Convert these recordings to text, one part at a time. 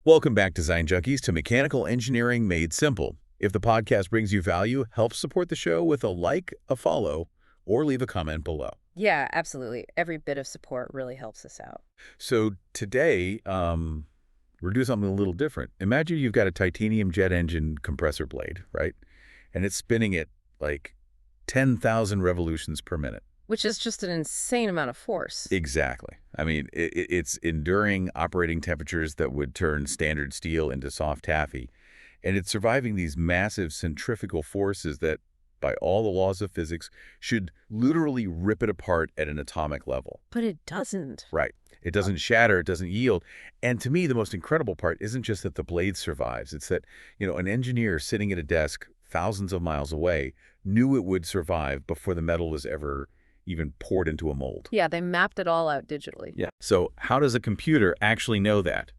Welcome back, Design Junkies, to Mechanical Engineering Made Simple. If the podcast brings you value, help support the show with a like, a follow, or leave a comment below. Yeah, absolutely. Every bit of support really helps us out. So today, we're doing something a little different. Imagine you've got a titanium jet engine compressor blade, right? And it's spinning at like 10,000 revolutions per minute. Which is just an insane amount of force. Exactly. I mean, it's enduring operating temperatures that would turn standard steel into soft taffy. And it's surviving these massive centrifugal forces that, by all the laws of physics, should literally rip it apart at an atomic level. But it doesn't. Right. It doesn't shatter, it doesn't yield. And to me, the most incredible part isn't just that the blade survives. It's that, an engineer sitting at a desk thousands of miles away knew it would survive before the metal was ever even poured into a mold. Yeah, they mapped it all out digitally. Yeah. So how does a computer actually know that?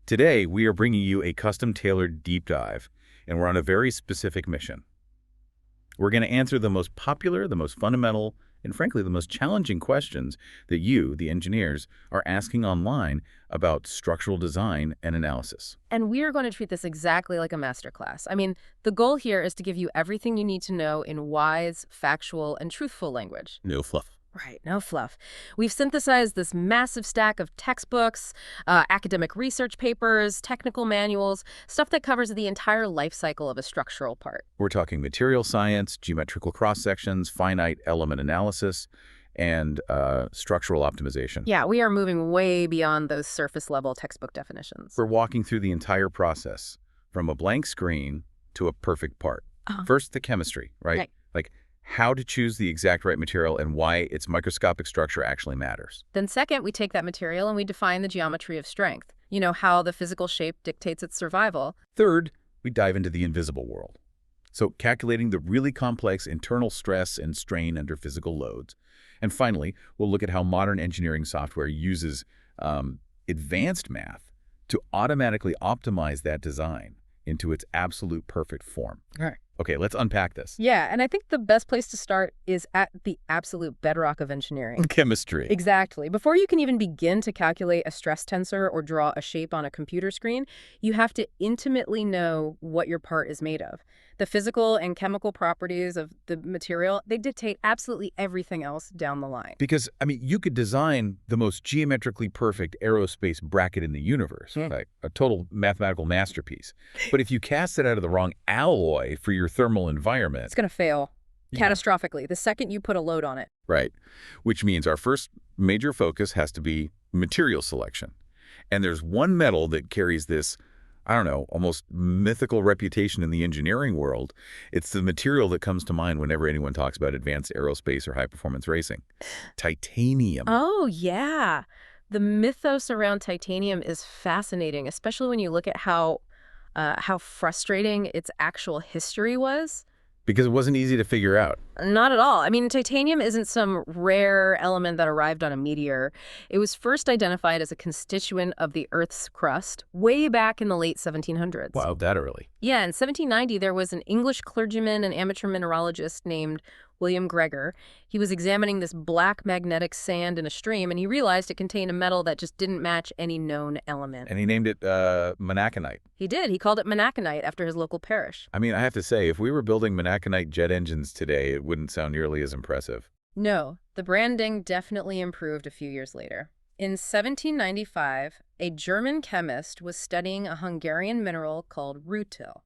Today, we are bringing you a custom-tailored deep dive, and we're on a very specific mission. We're going to answer the most popular, the most fundamental, and frankly, the most challenging questions that you, the engineers, are asking online about structural design and analysis. And we are going to treat this exactly like a masterclass. I mean, the goal here is to give you everything you need to know in wise, factual, and truthful language. No fluff. Right, no fluff. We've synthesized this massive stack of textbooks, academic research papers, technical manuals, stuff that covers the entire life cycle of a structural part. We're talking material science, geometrical cross-sections, finite element analysis, and structural optimization. Yeah, we are moving way beyond those surface-level textbook definitions. We're walking through the entire process, from a blank screen to a perfect part. First, the chemistry, right? Like how to choose the exact right material and why its microscopic structure actually matters. Then second, we take that material and we define the geometry of strength. You know, how the physical shape dictates its survival. Third, we dive into the invisible world. So calculating the really complex internal stress and strain under physical loads. And finally, we'll look at how modern engineering software uses advanced math to automatically optimize that design into its absolute perfect form. Right. Okay, let's unpack this. Yeah, and I think the best place to start is at the absolute bedrock of engineering. Chemistry. Exactly. Before you can even begin to calculate a stress tensor or draw a shape on a computer screen, you have to intimately know what your part is made of. The physical and chemical properties of the material, they dictate absolutely everything else down the line. Because, I mean, you could design the most geometrically perfect aerospace bracket in the universe, like a total mathematical masterpiece. But if you cast it out of the wrong alloy for your thermal environment, it's going to fail catastrophically the second you put a load on it. Right. Which means our first major focus has to be material selection. And there's one metal that carries this, I don't know, almost mythical reputation in the engineering world. It's the material that comes to mind whenever anyone talks about advanced aerospace or high-performance racing. Titanium. Oh, yeah. The mythos around titanium is fascinating, especially when you look at how frustrating its actual history was. Because it wasn't easy to figure out. Not at all. I mean, titanium isn't some rare element that arrived on a meteor. It was first identified as a constituent of the Earth's crust way back in the late 1700s. Wow, that early. Yeah, in 1790, there was an English clergyman and amateur mineralogist named William Gregor. He was examining this black magnetic sand in a stream, and he realized it contained a metal that just didn't match any known element. And he named it monaconite. He did. He called it monaconite after his local parish. I mean, I have to say, if we were building monaconite jet engines today, it wouldn't sound nearly as impressive. No, the branding definitely improved a few years later. In 1795, a German chemist was studying a Hungarian mineral called rutile,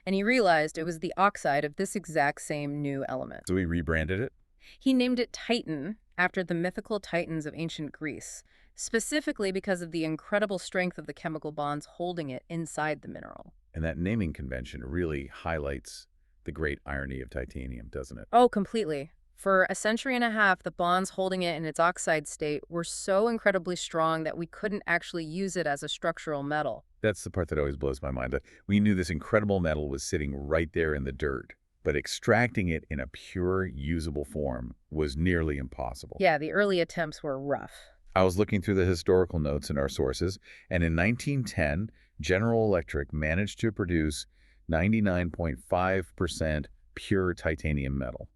and he realized it was the oxide of this exact same new element. So he rebranded it? He named it Titan after the mythical Titans of ancient Greece, specifically because of the incredible strength of the chemical bonds holding it inside the mineral. And that naming convention really highlights the great irony of titanium, doesn't it? Oh, completely. For a century and a half, the bonds holding it in its oxide state were so incredibly strong that we couldn't actually use it as a structural metal. That's the part that always blows my mind. That we knew this incredible metal was sitting right there in the dirt, but extracting it in a pure, usable form was nearly impossible. Yeah, the early attempts were rough. I was looking through the historical notes in our sources, and in 1910, General Electric managed to produce 99.5% pure titanium metal.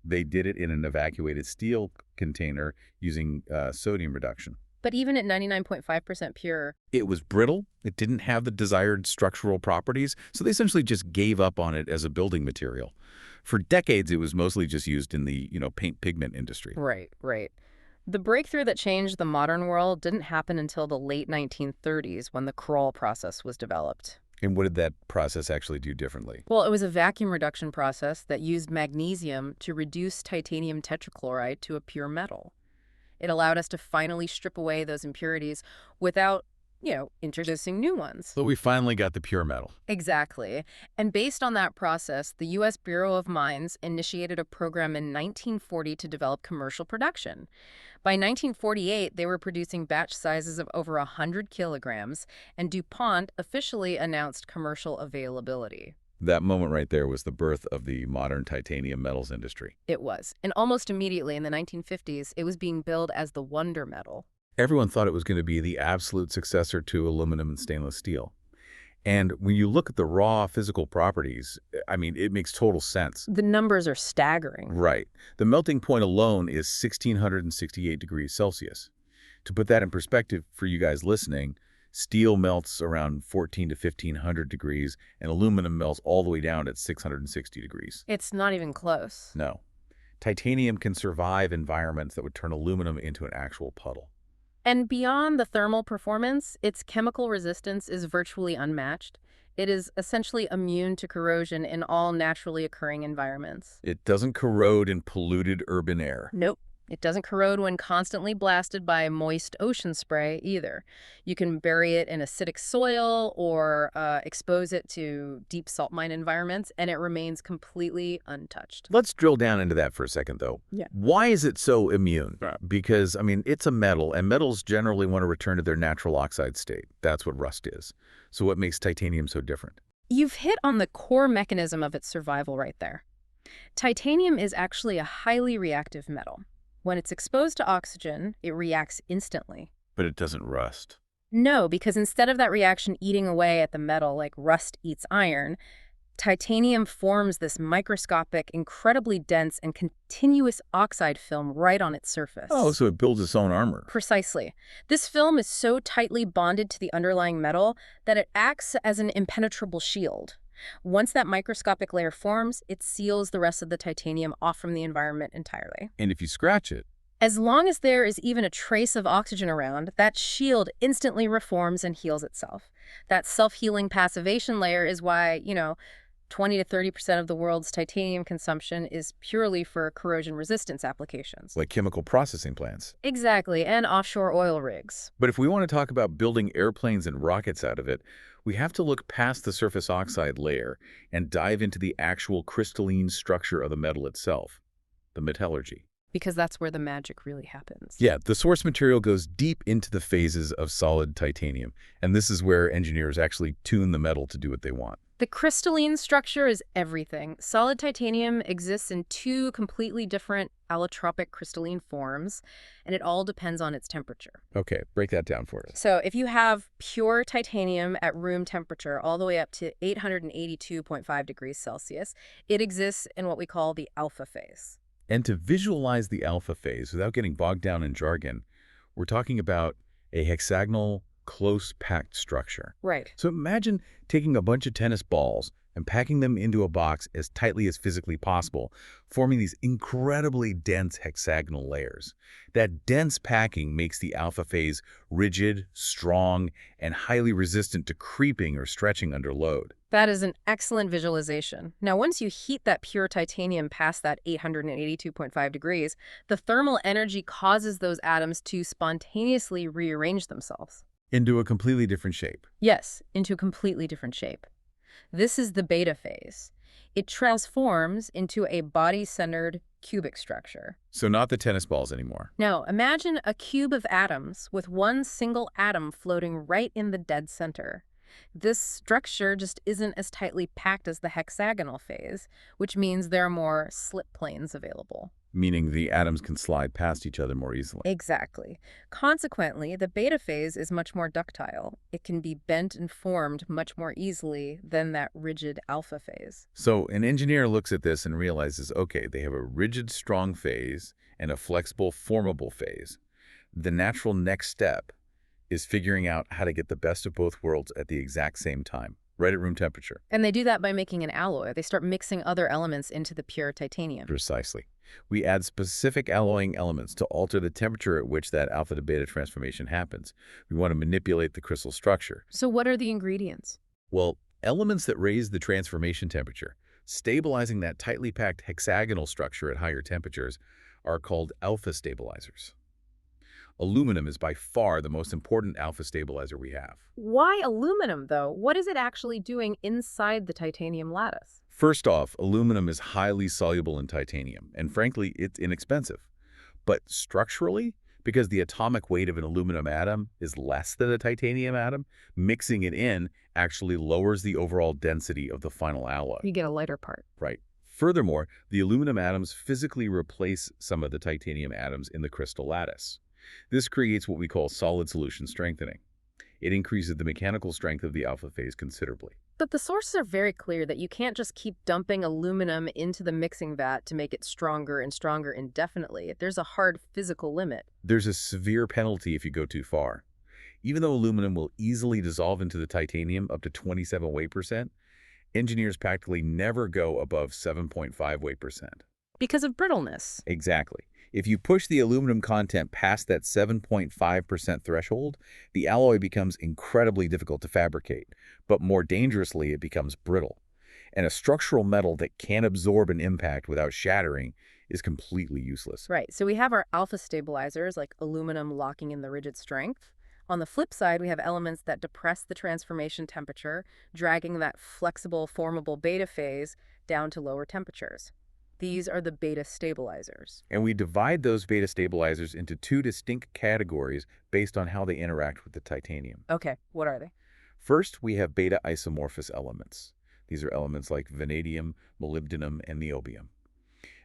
They did it in an evacuated steel container using sodium reduction. But even at 99.5% pure, It was brittle, it didn't have the desired structural properties, so they essentially just gave up on it as a building material. For decades, it was mostly just used in the, paint pigment industry. right, right. The breakthrough that changed the modern world didn't happen until the late 1930s when the Kroll process was developed. And what did that process actually do differently? Well, it was a vacuum reduction process that used magnesium to reduce titanium tetrachloride to a pure metal. It allowed us to finally strip away those impurities without, introducing new ones. So we finally got the pure metal. Exactly. And based on that process, the U.S. Bureau of Mines initiated a program in 1940 to develop commercial production. By 1948, they were producing batch sizes of over 100 kilograms, and DuPont officially announced commercial availability. That moment right there was the birth of the modern titanium metals industry. It was. And almost immediately in the 1950s, it was being billed as the wonder metal. Everyone thought it was going to be the absolute successor to aluminum and stainless steel. And when you look at the raw physical properties, I mean, it makes total sense. The numbers are staggering. Right. The melting point alone is 1,668 degrees Celsius. To put that in perspective for you guys listening, steel melts around 14 to 1,500 degrees, and aluminum melts all the way down at 660 degrees. It's not even close. No. Titanium can survive environments that would turn aluminum into an actual puddle. And beyond the thermal performance, its chemical resistance is virtually unmatched. It is essentially immune to corrosion in all naturally occurring environments. It doesn't corrode in polluted urban air. Nope. It doesn't corrode when constantly blasted by moist ocean spray either. You can bury it in acidic soil or expose it to deep salt mine environments, and it remains completely untouched. Let's drill down into that for a second, though. Yeah. Why is it so immune? Right. Because, I mean, it's a metal, and metals generally want to return to their natural oxide state. That's what rust is. So what makes titanium so different? You've hit on the core mechanism of its survival right there. Titanium is actually a highly reactive metal. When it's exposed to oxygen, it reacts instantly. But it doesn't rust. No, because instead of that reaction eating away at the metal like rust eats iron, titanium forms this microscopic, incredibly dense, and continuous oxide film right on its surface. Oh, so it builds its own armor. Precisely. This film is so tightly bonded to the underlying metal that it acts as an impenetrable shield. Once that microscopic layer forms, it seals the rest of the titanium off from the environment entirely. And if you scratch it, As long as there is even a trace of oxygen around, that shield instantly reforms and heals itself. That self-healing passivation layer is why, 20 to 30% of the world's titanium consumption is purely for corrosion resistance applications. like chemical processing plants. Exactly, and offshore oil rigs. But if we want to talk about building airplanes and rockets out of it, we have to look past the surface oxide layer and dive into the actual crystalline structure of the metal itself, the metallurgy. Because that's where the magic really happens. Yeah, the source material goes deep into the phases of solid titanium, and this is where engineers actually tune the metal to do what they want. The crystalline structure is everything. Solid titanium exists in two completely different allotropic crystalline forms, and it all depends on its temperature. Okay, break that down for us. So if you have pure titanium at room temperature all the way up to 882.5 degrees Celsius, it exists in what we call the alpha phase. And to visualize the alpha phase without getting bogged down in jargon, we're talking about a hexagonal, close-packed structure. Right. So imagine taking a bunch of tennis balls and packing them into a box as tightly as physically possible, forming these incredibly dense hexagonal layers. That dense packing makes the alpha phase rigid, strong, and highly resistant to creeping or stretching under load. That is an excellent visualization. Now, once you heat that pure titanium past that 882.5 degrees, the thermal energy causes those atoms to spontaneously rearrange themselves. Into a completely different shape. Yes, into a completely different shape. This is the beta phase. It transforms into a body-centered cubic structure. So not the tennis balls anymore. Now, imagine a cube of atoms with one single atom floating right in the dead center. This structure just isn't as tightly packed as the hexagonal phase, which means there are more slip planes available. Meaning the atoms can slide past each other more easily. Exactly. Consequently, the beta phase is much more ductile. It can be bent and formed much more easily than that rigid alpha phase. So an engineer looks at this and realizes, okay, they have a rigid, strong phase and a flexible, formable phase. The natural next step is figuring out how to get the best of both worlds at the exact same time, right at room temperature. And they do that by making an alloy. They start mixing other elements into the pure titanium. Precisely. We add specific alloying elements to alter the temperature at which that alpha to beta transformation happens. We want to manipulate the crystal structure. So what are the ingredients? Well, elements that raise the transformation temperature, stabilizing that tightly packed hexagonal structure at higher temperatures, are called alpha stabilizers. Aluminum is by far the most important alpha stabilizer we have. Why aluminum, though? What is it actually doing inside the titanium lattice? First off, aluminum is highly soluble in titanium, and frankly, it's inexpensive. But structurally, because the atomic weight of an aluminum atom is less than a titanium atom, mixing it in actually lowers the overall density of the final alloy. You get a lighter part. Right. Furthermore, the aluminum atoms physically replace some of the titanium atoms in the crystal lattice. This creates what we call solid solution strengthening. It increases the mechanical strength of the alpha phase considerably. But the sources are very clear that you can't just keep dumping aluminum into the mixing vat to make it stronger and stronger indefinitely. There's a hard physical limit. There's a severe penalty if you go too far. Even though aluminum will easily dissolve into the titanium up to 27 weight percent, engineers practically never go above 7.5 weight percent. Because of brittleness. Exactly. If you push the aluminum content past that 7.5% threshold, the alloy becomes incredibly difficult to fabricate, but more dangerously, it becomes brittle. And a structural metal that can't absorb an impact without shattering is completely useless. Right, so we have our alpha stabilizers, like aluminum locking in the rigid strength. On the flip side, we have elements that depress the transformation temperature, dragging that flexible, formable beta phase down to lower temperatures. These are the beta stabilizers. And we divide those beta stabilizers into two distinct categories based on how they interact with the titanium. Okay, what are they? First, we have beta isomorphous elements. These are elements like vanadium, molybdenum, and niobium.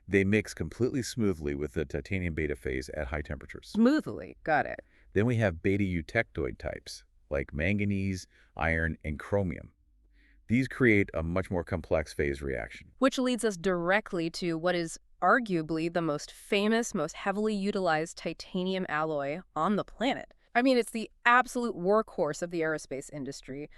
They mix completely smoothly with the titanium beta phase at high temperatures. Smoothly, got it. Then we have beta eutectoid types, like manganese, iron, and chromium. These create a much more complex phase reaction. Which leads us directly to what is arguably the most famous, most heavily utilized titanium alloy on the planet. I mean, it's the absolute workhorse of the aerospace industry,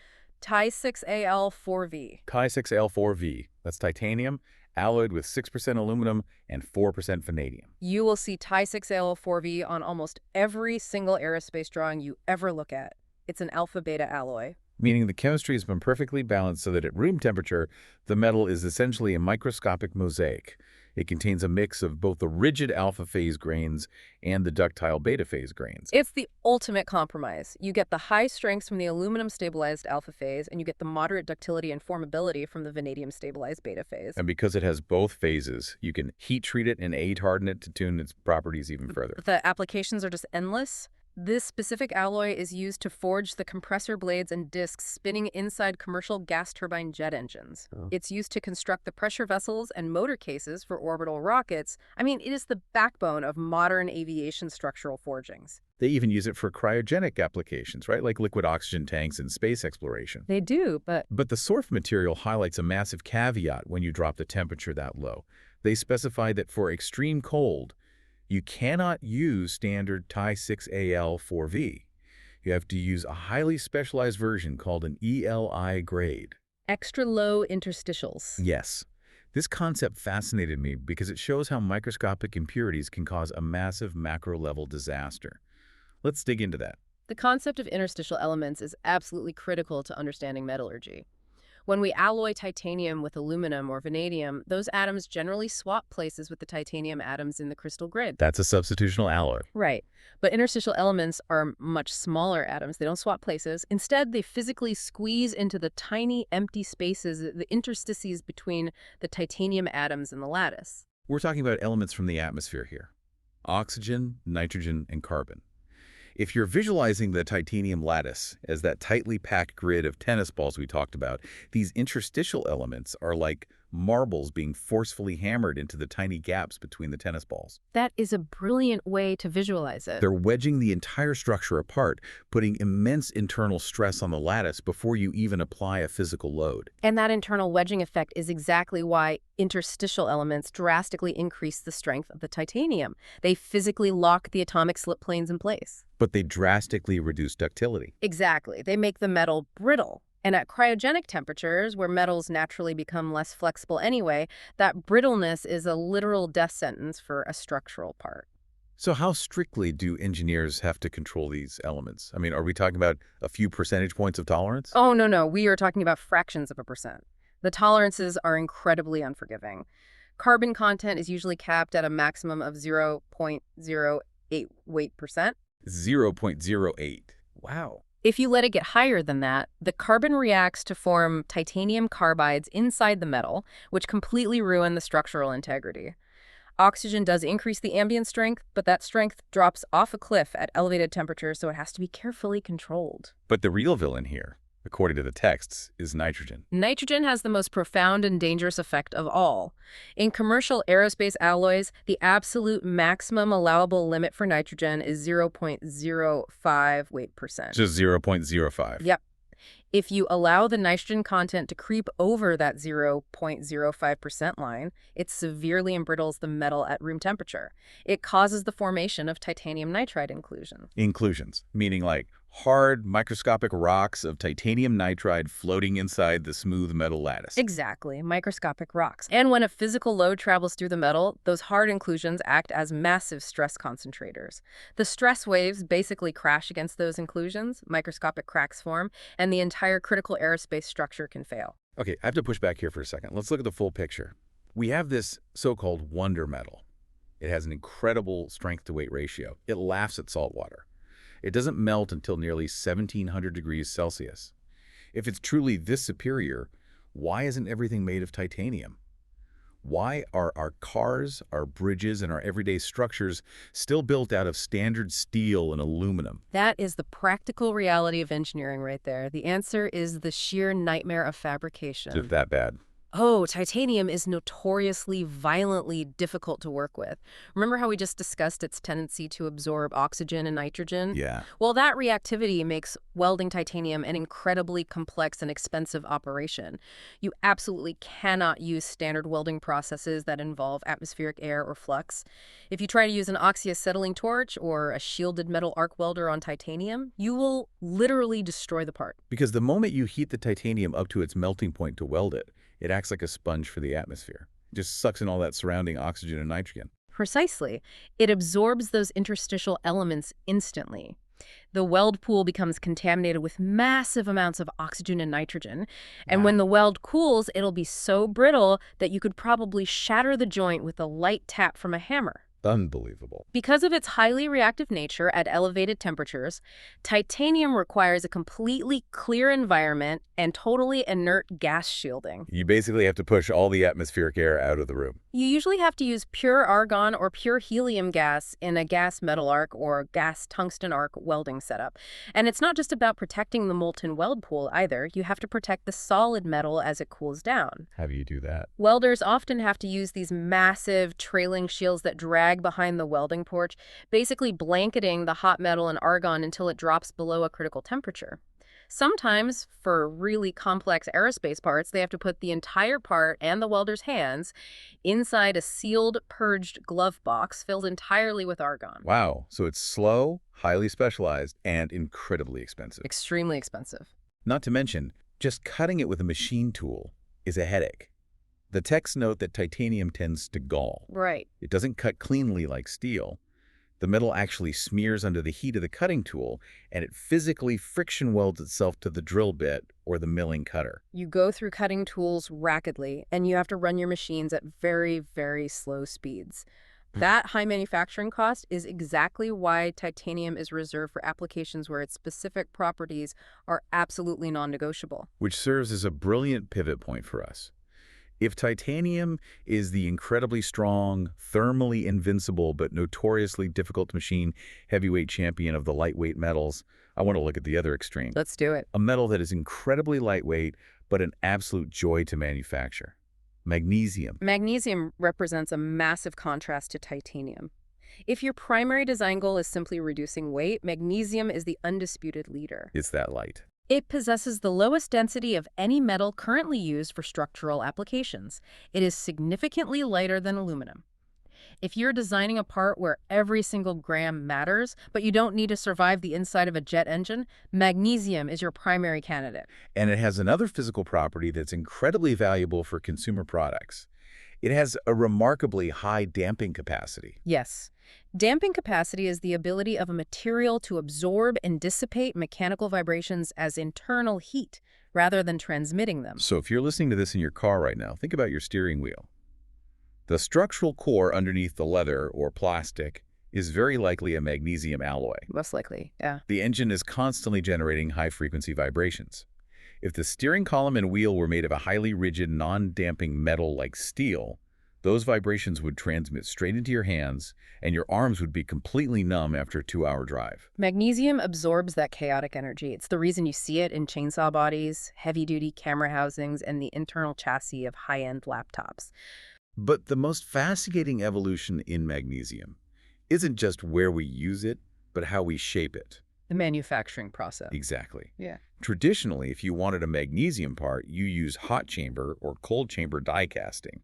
Ti6Al4V. Ti6Al4V, that's titanium, alloyed with 6% aluminum and 4% vanadium. You will see Ti6Al4V on almost every single aerospace drawing you ever look at. It's an alpha-beta alloy. Meaning the chemistry has been perfectly balanced so that at room temperature, the metal is essentially a microscopic mosaic. It contains a mix of both the rigid alpha phase grains and the ductile beta phase grains. It's the ultimate compromise. You get the high strengths from the aluminum-stabilized alpha phase, and you get the moderate ductility and formability from the vanadium-stabilized beta phase. And because it has both phases, you can heat treat it and age harden it to tune its properties even further. The applications are just endless. This specific alloy is used to forge the compressor blades and discs spinning inside commercial gas turbine jet engines. Oh. It's used to construct the pressure vessels and motor cases for orbital rockets. I mean, it is the backbone of modern aviation structural forgings. They even use it for cryogenic applications, right? Like liquid oxygen tanks in space exploration. They do, but the SORF material highlights a massive caveat when you drop the temperature that low. They specify that for extreme cold, you cannot use standard Ti6Al4V. You have to use a highly specialized version called an ELI grade. extra low interstitials. Yes. This concept fascinated me because it shows how microscopic impurities can cause a massive macro-level disaster. Let's dig into that. The concept of interstitial elements is absolutely critical to understanding metallurgy. When we alloy titanium with aluminum or vanadium, those atoms generally swap places with the titanium atoms in the crystal grid. That's a substitutional alloy. Right. But interstitial elements are much smaller atoms. They don't swap places. Instead, they physically squeeze into the tiny empty spaces, the interstices between the titanium atoms and the lattice. We're talking about elements from the atmosphere here. Oxygen, nitrogen, and carbon. If you're visualizing the titanium lattice as that tightly packed grid of tennis balls we talked about, these interstitial elements are like marbles being forcefully hammered into the tiny gaps between the tennis balls. That is a brilliant way to visualize it. They're wedging the entire structure apart, putting immense internal stress on the lattice before you even apply a physical load. And that internal wedging effect is exactly why interstitial elements drastically increase the strength of the titanium. They physically lock the atomic slip planes in place. But they drastically reduce ductility. Exactly. They make the metal brittle. And at cryogenic temperatures, where metals naturally become less flexible anyway, that brittleness is a literal death sentence for a structural part. So how strictly do engineers have to control these elements? I mean, are we talking about a few percentage points of tolerance? Oh, no, no. We are talking about fractions of a percent. The tolerances are incredibly unforgiving. Carbon content is usually capped at a maximum of 0.08 weight percent. 0.08. Wow. If you let it get higher than that, the carbon reacts to form titanium carbides inside the metal, which completely ruin the structural integrity. Oxygen does increase the ambient strength, but that strength drops off a cliff at elevated temperatures, so it has to be carefully controlled. But the real villain here, according to the texts, is nitrogen. Nitrogen has the most profound and dangerous effect of all. In commercial aerospace alloys, the absolute maximum allowable limit for nitrogen is 0.05 weight percent. Just 0.05. Yep. If you allow the nitrogen content to creep over that 0.05% line, it severely embrittles the metal at room temperature. It causes the formation of titanium nitride inclusions. Inclusions, meaning like hard, microscopic rocks of titanium nitride floating inside the smooth metal lattice. Exactly, microscopic rocks. And when a physical load travels through the metal, those hard inclusions act as massive stress concentrators. The stress waves basically crash against those inclusions, microscopic cracks form, and the entire critical aerospace structure can fail. Okay, I have to push back here for a second. Let's look at the full picture. We have this so-called wonder metal. It has an incredible strength-to-weight ratio. It laughs at salt water. It doesn't melt until nearly 1700 degrees Celsius. If it's truly this superior, why isn't everything made of titanium? Why are our cars, our bridges, and our everyday structures still built out of standard steel and aluminum? That is the practical reality of engineering right there. The answer is the sheer nightmare of fabrication. Is it that bad? Oh, titanium is notoriously violently difficult to work with. Remember how we just discussed its tendency to absorb oxygen and nitrogen? Yeah. Well, that reactivity makes welding titanium an incredibly complex and expensive operation. You absolutely cannot use standard welding processes that involve atmospheric air or flux. If you try to use an oxyacetylene torch or a shielded metal arc welder on titanium, you will literally destroy the part. Because the moment you heat the titanium up to its melting point to weld it, it acts like a sponge for the atmosphere. It just sucks in all that surrounding oxygen and nitrogen. Precisely. It absorbs those interstitial elements instantly. The weld pool becomes contaminated with massive amounts of oxygen and nitrogen. And when the weld cools, it'll be so brittle that you could probably shatter the joint with a light tap from a hammer. Unbelievable. Because of its highly reactive nature at elevated temperatures, titanium requires a completely clear environment and totally inert gas shielding. You basically have to push all the atmospheric air out of the room. You usually have to use pure argon or pure helium gas in a gas metal arc or gas tungsten arc welding setup. And it's not just about protecting the molten weld pool either. You have to protect the solid metal as it cools down. How do you do that? Welders often have to use these massive trailing shields that drag behind the welding porch, basically blanketing the hot metal and argon until it drops below a critical temperature. Sometimes, for really complex aerospace parts, they have to put the entire part and the welder's hands inside a sealed, purged glove box filled entirely with argon. Wow, so it's slow, highly specialized, and incredibly expensive. Extremely expensive. Not to mention, just cutting it with a machine tool is a headache. The texts note that titanium tends to gall. Right. It doesn't cut cleanly like steel. The metal actually smears under the heat of the cutting tool, and it physically friction welds itself to the drill bit or the milling cutter. You go through cutting tools rapidly, and you have to run your machines at very, very slow speeds. That high manufacturing cost is exactly why titanium is reserved for applications where its specific properties are absolutely non-negotiable. Which serves as a brilliant pivot point for us. If titanium is the incredibly strong, thermally invincible, but notoriously difficult to machine heavyweight champion of the lightweight metals, I want to look at the other extreme. Let's do it. A metal that is incredibly lightweight, but an absolute joy to manufacture. Magnesium. Magnesium represents a massive contrast to titanium. If your primary design goal is simply reducing weight, magnesium is the undisputed leader. It's that light. It possesses the lowest density of any metal currently used for structural applications. It is significantly lighter than aluminum. If you're designing a part where every single gram matters, but you don't need to survive the inside of a jet engine, magnesium is your primary candidate. And it has another physical property that's incredibly valuable for consumer products. It has a remarkably high damping capacity. Yes. Damping capacity is the ability of a material to absorb and dissipate mechanical vibrations as internal heat, rather than transmitting them. So if you're listening to this in your car right now, think about your steering wheel. The structural core underneath the leather or plastic is very likely a magnesium alloy. Most likely, yeah. The engine is constantly generating high-frequency vibrations. If the steering column and wheel were made of a highly rigid, non-damping metal like steel, those vibrations would transmit straight into your hands, and your arms would be completely numb after a 2-hour drive. Magnesium absorbs that chaotic energy. It's the reason you see it in chainsaw bodies, heavy-duty camera housings, and the internal chassis of high-end laptops. But the most fascinating evolution in magnesium isn't just where we use it, but how we shape it. The manufacturing process. Exactly. Yeah. Traditionally, if you wanted a magnesium part, you use hot chamber or cold chamber die casting.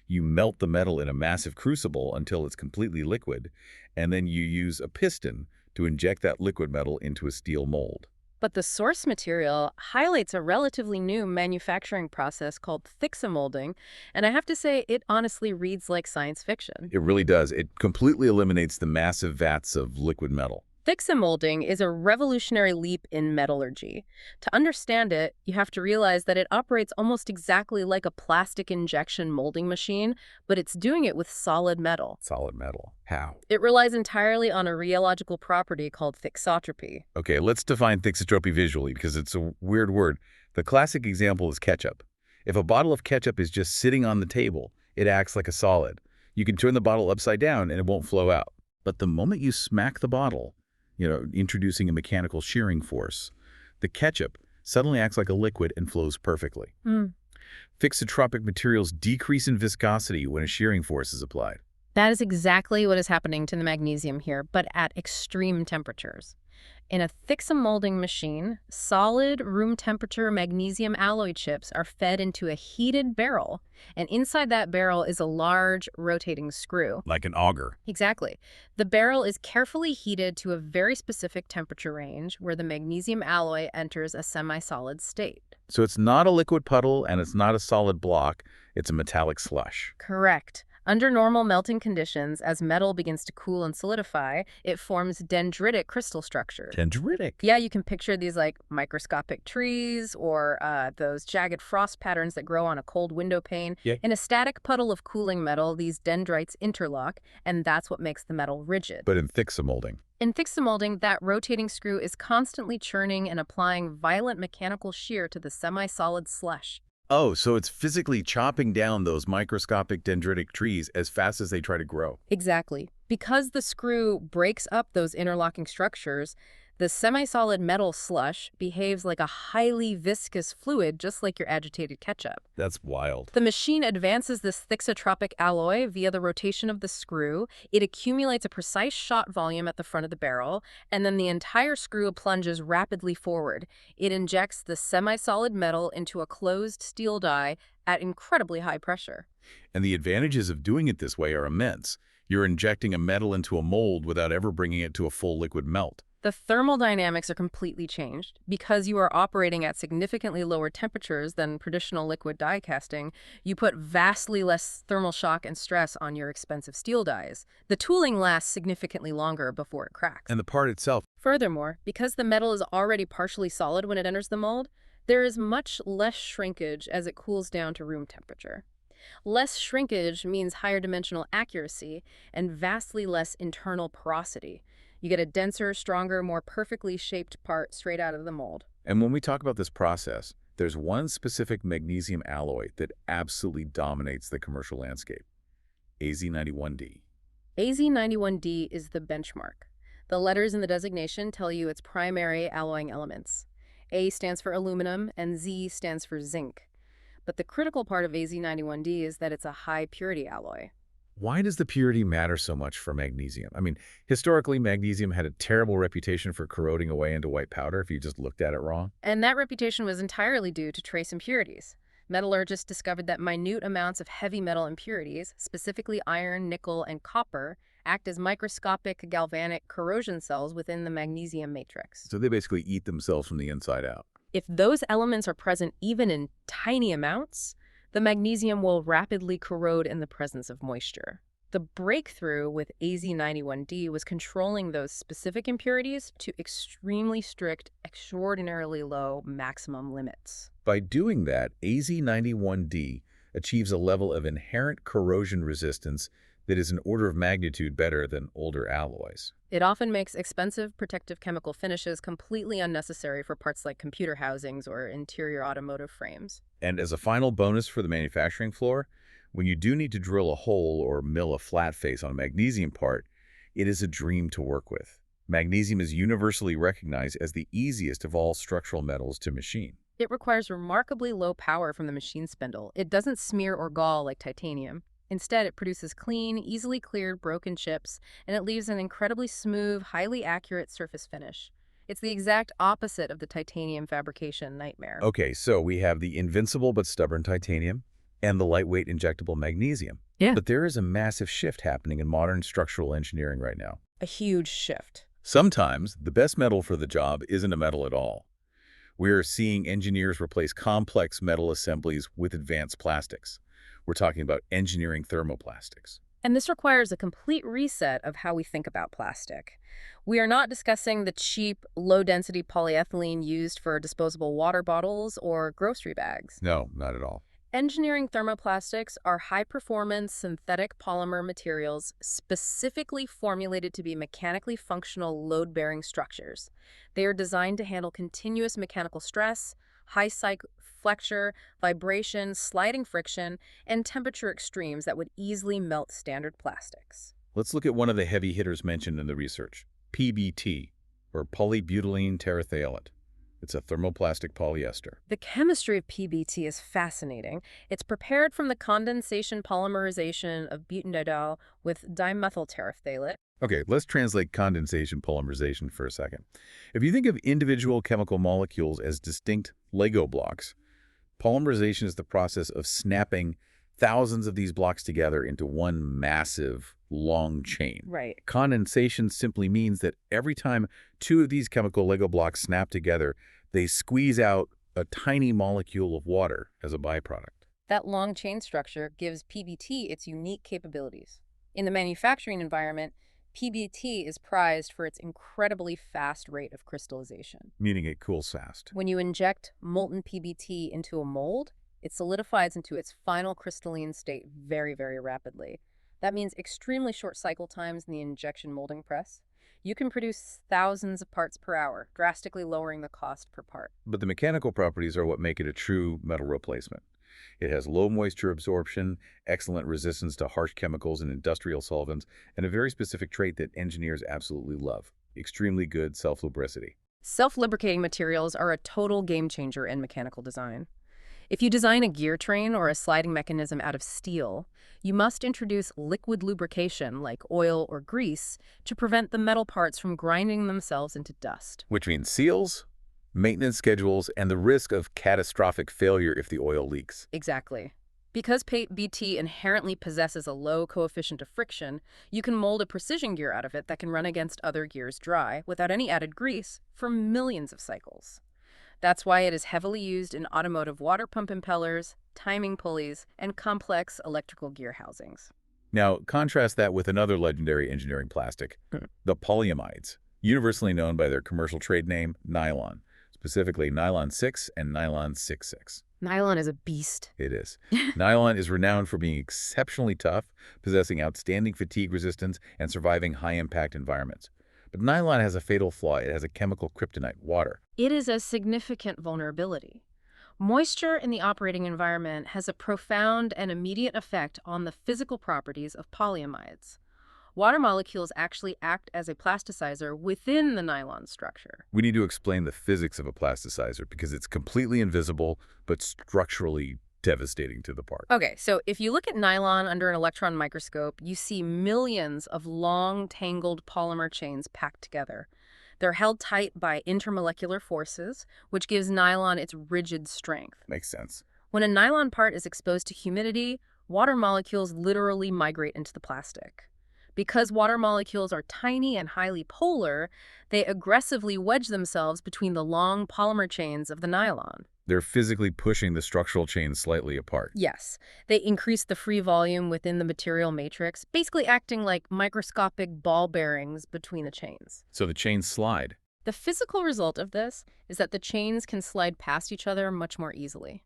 You melt the metal in a massive crucible until it's completely liquid, and then you use a piston to inject that liquid metal into a steel mold. But the source material highlights a relatively new manufacturing process called thixomolding, and I have to say it honestly reads like science fiction. It really does. It completely eliminates the massive vats of liquid metal. Thixomolding is a revolutionary leap in metallurgy. To understand it, you have to realize that it operates almost exactly like a plastic injection molding machine, but it's doing it with solid metal. Solid metal. How? It relies entirely on a rheological property called thixotropy. Okay, let's define thixotropy visually because it's a weird word. The classic example is ketchup. If a bottle of ketchup is just sitting on the table, it acts like a solid. You can turn the bottle upside down and it won't flow out. But the moment you smack the bottle, introducing a mechanical shearing force, the ketchup suddenly acts like a liquid and flows perfectly. Thixotropic materials decrease in viscosity when a shearing force is applied. That is exactly what is happening to the magnesium here, but at extreme temperatures. In a thixomolding machine, solid room temperature magnesium alloy chips are fed into a heated barrel, and inside that barrel is a large rotating screw. Like an auger. Exactly. The barrel is carefully heated to a very specific temperature range where the magnesium alloy enters a semi-solid state. So it's not a liquid puddle and it's not a solid block, it's a metallic slush. Correct. Under normal melting conditions, as metal begins to cool and solidify, it forms dendritic crystal structures. Dendritic? Yeah, you can picture these like microscopic trees or those jagged frost patterns that grow on a cold window pane. Yeah. In a static puddle of cooling metal, these dendrites interlock, and that's what makes the metal rigid. But in thixomolding. In thixomolding, that rotating screw is constantly churning and applying violent mechanical shear to the semi-solid slush. Oh, so it's physically chopping down those microscopic dendritic trees as fast as they try to grow. Exactly. Because the screw breaks up those interlocking structures, the semi-solid metal slush behaves like a highly viscous fluid, just like your agitated ketchup. That's wild. The machine advances this thixotropic alloy via the rotation of the screw. It accumulates a precise shot volume at the front of the barrel, and then the entire screw plunges rapidly forward. It injects the semi-solid metal into a closed steel die at incredibly high pressure. And the advantages of doing it this way are immense. You're injecting a metal into a mold without ever bringing it to a full liquid melt. The thermal dynamics are completely changed. Because you are operating at significantly lower temperatures than traditional liquid die casting, you put vastly less thermal shock and stress on your expensive steel dies. The tooling lasts significantly longer before it cracks. And the part itself. Furthermore, because the metal is already partially solid when it enters the mold, there is much less shrinkage as it cools down to room temperature. Less shrinkage means higher dimensional accuracy and vastly less internal porosity. You get a denser, stronger, more perfectly shaped part straight out of the mold. And when we talk about this process, there's one specific magnesium alloy that absolutely dominates the commercial landscape. AZ91D. AZ91D is the benchmark. The letters in the designation tell you its primary alloying elements. A stands for aluminum and Z stands for zinc. But the critical part of AZ91D is that it's a high purity alloy. Why does the purity matter so much for magnesium? I mean, historically, magnesium had a terrible reputation for corroding away into white powder if you just looked at it wrong. And that reputation was entirely due to trace impurities. Metallurgists discovered that minute amounts of heavy metal impurities, specifically iron, nickel, and copper, act as microscopic galvanic corrosion cells within the magnesium matrix. So they basically eat themselves from the inside out. If those elements are present even in tiny amounts, the magnesium will rapidly corrode in the presence of moisture. The breakthrough with AZ91D was controlling those specific impurities to extremely strict, extraordinarily low maximum limits. By doing that, AZ91D achieves a level of inherent corrosion resistance that is an order of magnitude better than older alloys. It often makes expensive protective chemical finishes completely unnecessary for parts like computer housings or interior automotive frames. And as a final bonus for the manufacturing floor, when you do need to drill a hole or mill a flat face on a magnesium part, it is a dream to work with. Magnesium is universally recognized as the easiest of all structural metals to machine. It requires remarkably low power from the machine spindle. It doesn't smear or gall like titanium. Instead, it produces clean, easily cleared broken chips, and it leaves an incredibly smooth, highly accurate surface finish. It's the exact opposite of the titanium fabrication nightmare. Okay, so we have the invincible but stubborn titanium and the lightweight injectable magnesium. Yeah. But there is a massive shift happening in modern structural engineering right now. A huge shift. Sometimes the best metal for the job isn't a metal at all. We're seeing engineers replace complex metal assemblies with advanced plastics. We're talking about engineering thermoplastics. And this requires a complete reset of how we think about plastic. We are not discussing the cheap, low-density polyethylene used for disposable water bottles or grocery bags. No, not at all. Engineering thermoplastics are high-performance synthetic polymer materials specifically formulated to be mechanically functional load-bearing structures. They are designed to handle continuous mechanical stress, high cycle flexure, vibration, sliding friction, and temperature extremes that would easily melt standard plastics. Let's look at one of the heavy hitters mentioned in the research, PBT, or polybutylene terephthalate. It's a thermoplastic polyester. The chemistry of PBT is fascinating. It's prepared from the condensation polymerization of butanediol with dimethyl terephthalate. Okay, let's translate condensation polymerization for a second. If you think of individual chemical molecules as distinct Lego blocks, polymerization is the process of snapping thousands of these blocks together into one massive, long chain. Right. Condensation simply means that every time two of these chemical Lego blocks snap together, they squeeze out a tiny molecule of water as a byproduct. That long chain structure gives PBT its unique capabilities. In the manufacturing environment, PBT is prized for its incredibly fast rate of crystallization. Meaning it cools fast. When you inject molten PBT into a mold, it solidifies into its final crystalline state very, very rapidly. That means extremely short cycle times in the injection molding press. You can produce thousands of parts per hour, drastically lowering the cost per part. But the mechanical properties are what make it a true metal replacement. It has low moisture absorption, excellent resistance to harsh chemicals and industrial solvents, and a very specific trait that engineers absolutely love: extremely good self-lubricity. Self-lubricating materials are a total game changer in mechanical design. If you design a gear train or a sliding mechanism out of steel, you must introduce liquid lubrication like oil or grease to prevent the metal parts from grinding themselves into dust. Which means seals, maintenance schedules, and the risk of catastrophic failure if the oil leaks. Exactly. Because PBT inherently possesses a low coefficient of friction, you can mold a precision gear out of it that can run against other gears dry without any added grease for millions of cycles. That's why it is heavily used in automotive water pump impellers, timing pulleys, and complex electrical gear housings. Now, contrast that with another legendary engineering plastic, the polyamides, universally known by their commercial trade name, nylon, specifically nylon 6 and nylon 6,6. Nylon is a beast. It is. Nylon is renowned for being exceptionally tough, possessing outstanding fatigue resistance, and surviving high-impact environments. But nylon has a fatal flaw. It has a chemical kryptonite, water. It is a significant vulnerability. Moisture in the operating environment has a profound and immediate effect on the physical properties of polyamides. Water molecules actually act as a plasticizer within the nylon structure. We need to explain the physics of a plasticizer because it's completely invisible but structurally devastating to the part. Okay, so if you look at nylon under an electron microscope, you see millions of long, tangled polymer chains packed together. They're held tight by intermolecular forces, which gives nylon its rigid strength. Makes sense. When a nylon part is exposed to humidity, water molecules literally migrate into the plastic. Because water molecules are tiny and highly polar, they aggressively wedge themselves between the long polymer chains of the nylon. They're physically pushing the structural chains slightly apart. Yes, they increase the free volume within the material matrix, basically acting like microscopic ball bearings between the chains. So the chains slide. The physical result of this is that the chains can slide past each other much more easily.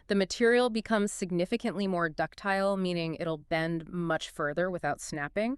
The material becomes significantly more ductile, meaning it'll bend much further without snapping.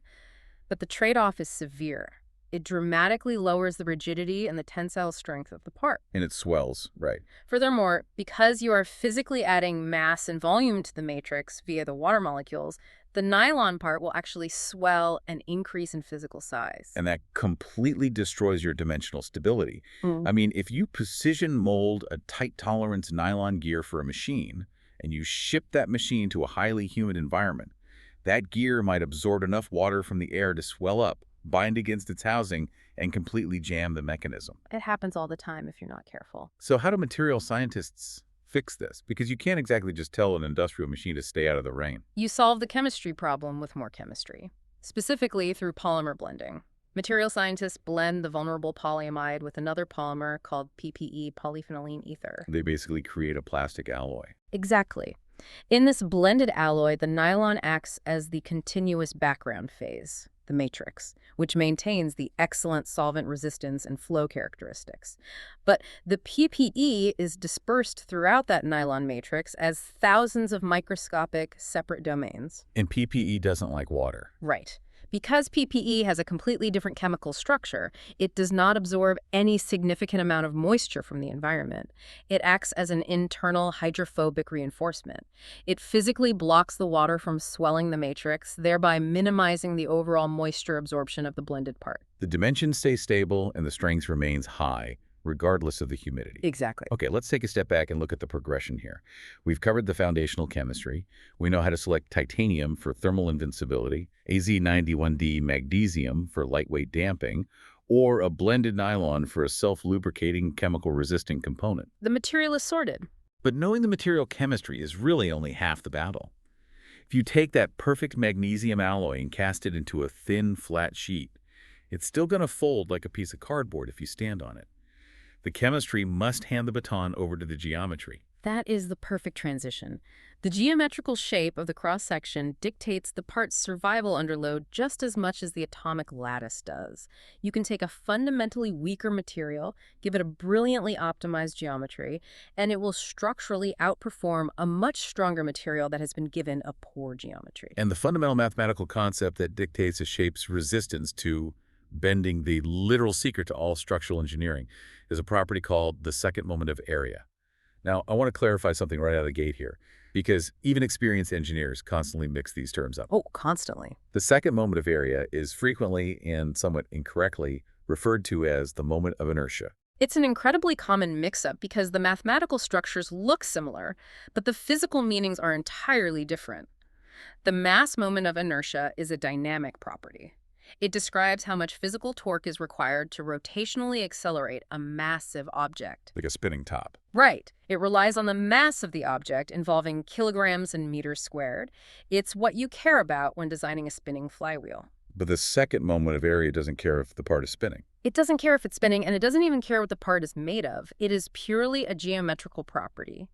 But the trade-off is severe. It dramatically lowers the rigidity and the tensile strength of the part. And it swells, right. Furthermore, because you are physically adding mass and volume to the matrix via the water molecules, the nylon part will actually swell and increase in physical size. And that completely destroys your dimensional stability. I mean, if you precision mold a tight tolerance nylon gear for a machine, and you ship that machine to a highly humid environment, that gear might absorb enough water from the air to swell up, bind against its housing, and completely jam the mechanism. It happens all the time if you're not careful. So how do material scientists fix this? Because you can't exactly just tell an industrial machine to stay out of the rain. You solve the chemistry problem with more chemistry, specifically through polymer blending. Material scientists blend the vulnerable polyamide with another polymer called PPE, polyphenylene ether. They basically create a plastic alloy. Exactly. In this blended alloy, the nylon acts as the continuous background phase, the matrix, which maintains the excellent solvent resistance and flow characteristics. But the PPE is dispersed throughout that nylon matrix as thousands of microscopic separate domains. And PPE doesn't like water. Right. Because PPE has a completely different chemical structure, it does not absorb any significant amount of moisture from the environment. It acts as an internal hydrophobic reinforcement. It physically blocks the water from swelling the matrix, thereby minimizing the overall moisture absorption of the blended part. The dimensions stay stable and the strength remains high, regardless of the humidity. Exactly. Okay, let's take a step back and look at the progression here. We've covered the foundational chemistry. We know how to select titanium for thermal invincibility, Az91D magnesium for lightweight damping, or a blended nylon for a self-lubricating chemical-resistant component. The material is sorted. But knowing the material chemistry is really only half the battle. If you take that perfect magnesium alloy and cast it into a thin, flat sheet, it's still going to fold like a piece of cardboard if you stand on it. The chemistry must hand the baton over to the geometry. That is the perfect transition. The geometrical shape of the cross-section dictates the part's survival under load just as much as the atomic lattice does. You can take a fundamentally weaker material, give it a brilliantly optimized geometry, and it will structurally outperform a much stronger material that has been given a poor geometry. And the fundamental mathematical concept that dictates a shape's resistance to bending, the literal secret to all structural engineering, is a property called the second moment of area. Now, I want to clarify something right out of the gate here, because even experienced engineers constantly mix these terms up. Oh, constantly. The second moment of area is frequently and somewhat incorrectly referred to as the moment of inertia. It's an incredibly common mix-up because the mathematical structures look similar, but the physical meanings are entirely different. The mass moment of inertia is a dynamic property. It describes how much physical torque is required to rotationally accelerate a massive object. Like a spinning top. Right. It relies on the mass of the object, involving kilograms and meters squared. It's what you care about when designing a spinning flywheel. But the second moment of area doesn't care if the part is spinning. It doesn't care if it's spinning, and it doesn't even care what the part is made of. It is purely a geometrical property.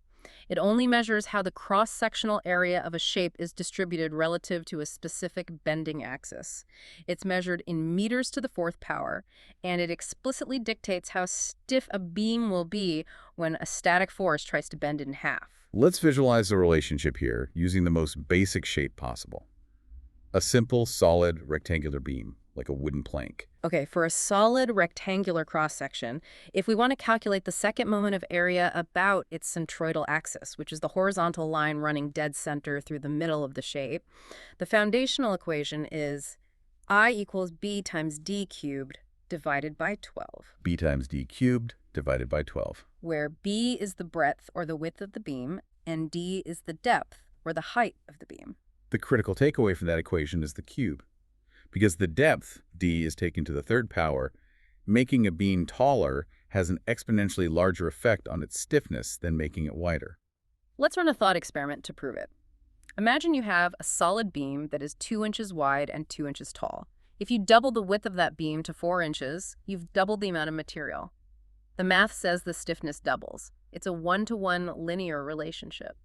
It only measures how the cross-sectional area of a shape is distributed relative to a specific bending axis. It's measured in meters to the fourth power, and it explicitly dictates how stiff a beam will be when a static force tries to bend it in half. Let's visualize the relationship here using the most basic shape possible. A simple, solid, rectangular beam, like a wooden plank. Okay, for a solid rectangular cross-section, if we want to calculate the second moment of area about its centroidal axis, which is the horizontal line running dead center through the middle of the shape, the foundational equation is I equals B times D cubed divided by 12. B times D cubed divided by 12. where B is the breadth or the width of the beam, and D is the depth or the height of the beam. The critical takeaway from that equation is the cube. Because the depth, d, is taken to the third power, making a beam taller has an exponentially larger effect on its stiffness than making it wider. Let's run a thought experiment to prove it. Imagine you have a solid beam that is 2 inches wide and 2 inches tall. If you double the width of that beam to 4 inches, you've doubled the amount of material. The math says the stiffness doubles. It's a one-to-one linear relationship.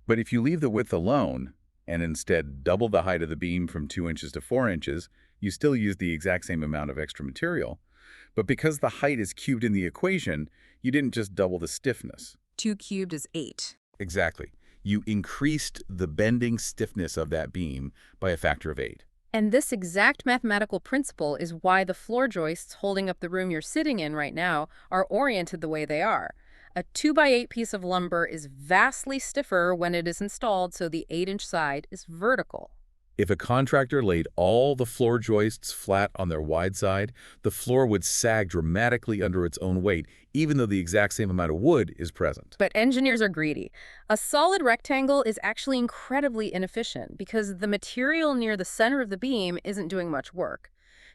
But if you leave the width alone, and instead double the height of the beam from 2 inches to 4 inches, you still use the exact same amount of extra material. But because the height is cubed in the equation, you didn't just double the stiffness. 2 cubed is 8. Exactly. You increased the bending stiffness of that beam by a factor of 8. And this exact mathematical principle is why the floor joists holding up the room you're sitting in right now are oriented the way they are. A 2x8 piece of lumber is vastly stiffer when it is installed, so the 8-inch side is vertical. If a contractor laid all the floor joists flat on their wide side, the floor would sag dramatically under its own weight, even though the exact same amount of wood is present. But engineers are greedy. A solid rectangle is actually incredibly inefficient because the material near the center of the beam isn't doing much work.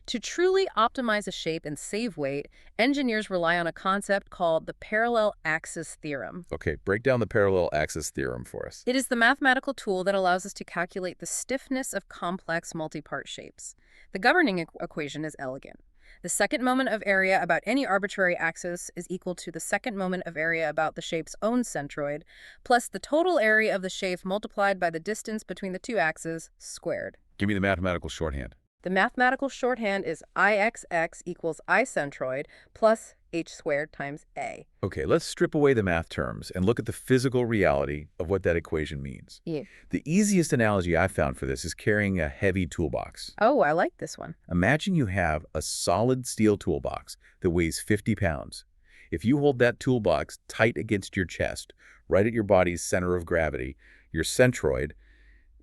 To truly optimize a shape and save weight, engineers rely on a concept called the parallel axis theorem. Okay, break down the parallel axis theorem for us. It is the mathematical tool that allows us to calculate the stiffness of complex multi-part shapes. The governing equation is elegant. The second moment of area about any arbitrary axis is equal to the second moment of area about the shape's own centroid, plus the total area of the shape multiplied by the distance between the two axes squared. Give me the mathematical shorthand. The mathematical shorthand is Ixx equals I centroid plus h squared times a. Okay, let's strip away the math terms and look at the physical reality of what that equation means. Yeah. The easiest analogy I've found for this is carrying a heavy toolbox. Oh, I like this one. Imagine you have a solid steel toolbox that weighs 50 pounds. If you hold that toolbox tight against your chest, right at your body's center of gravity, your centroid,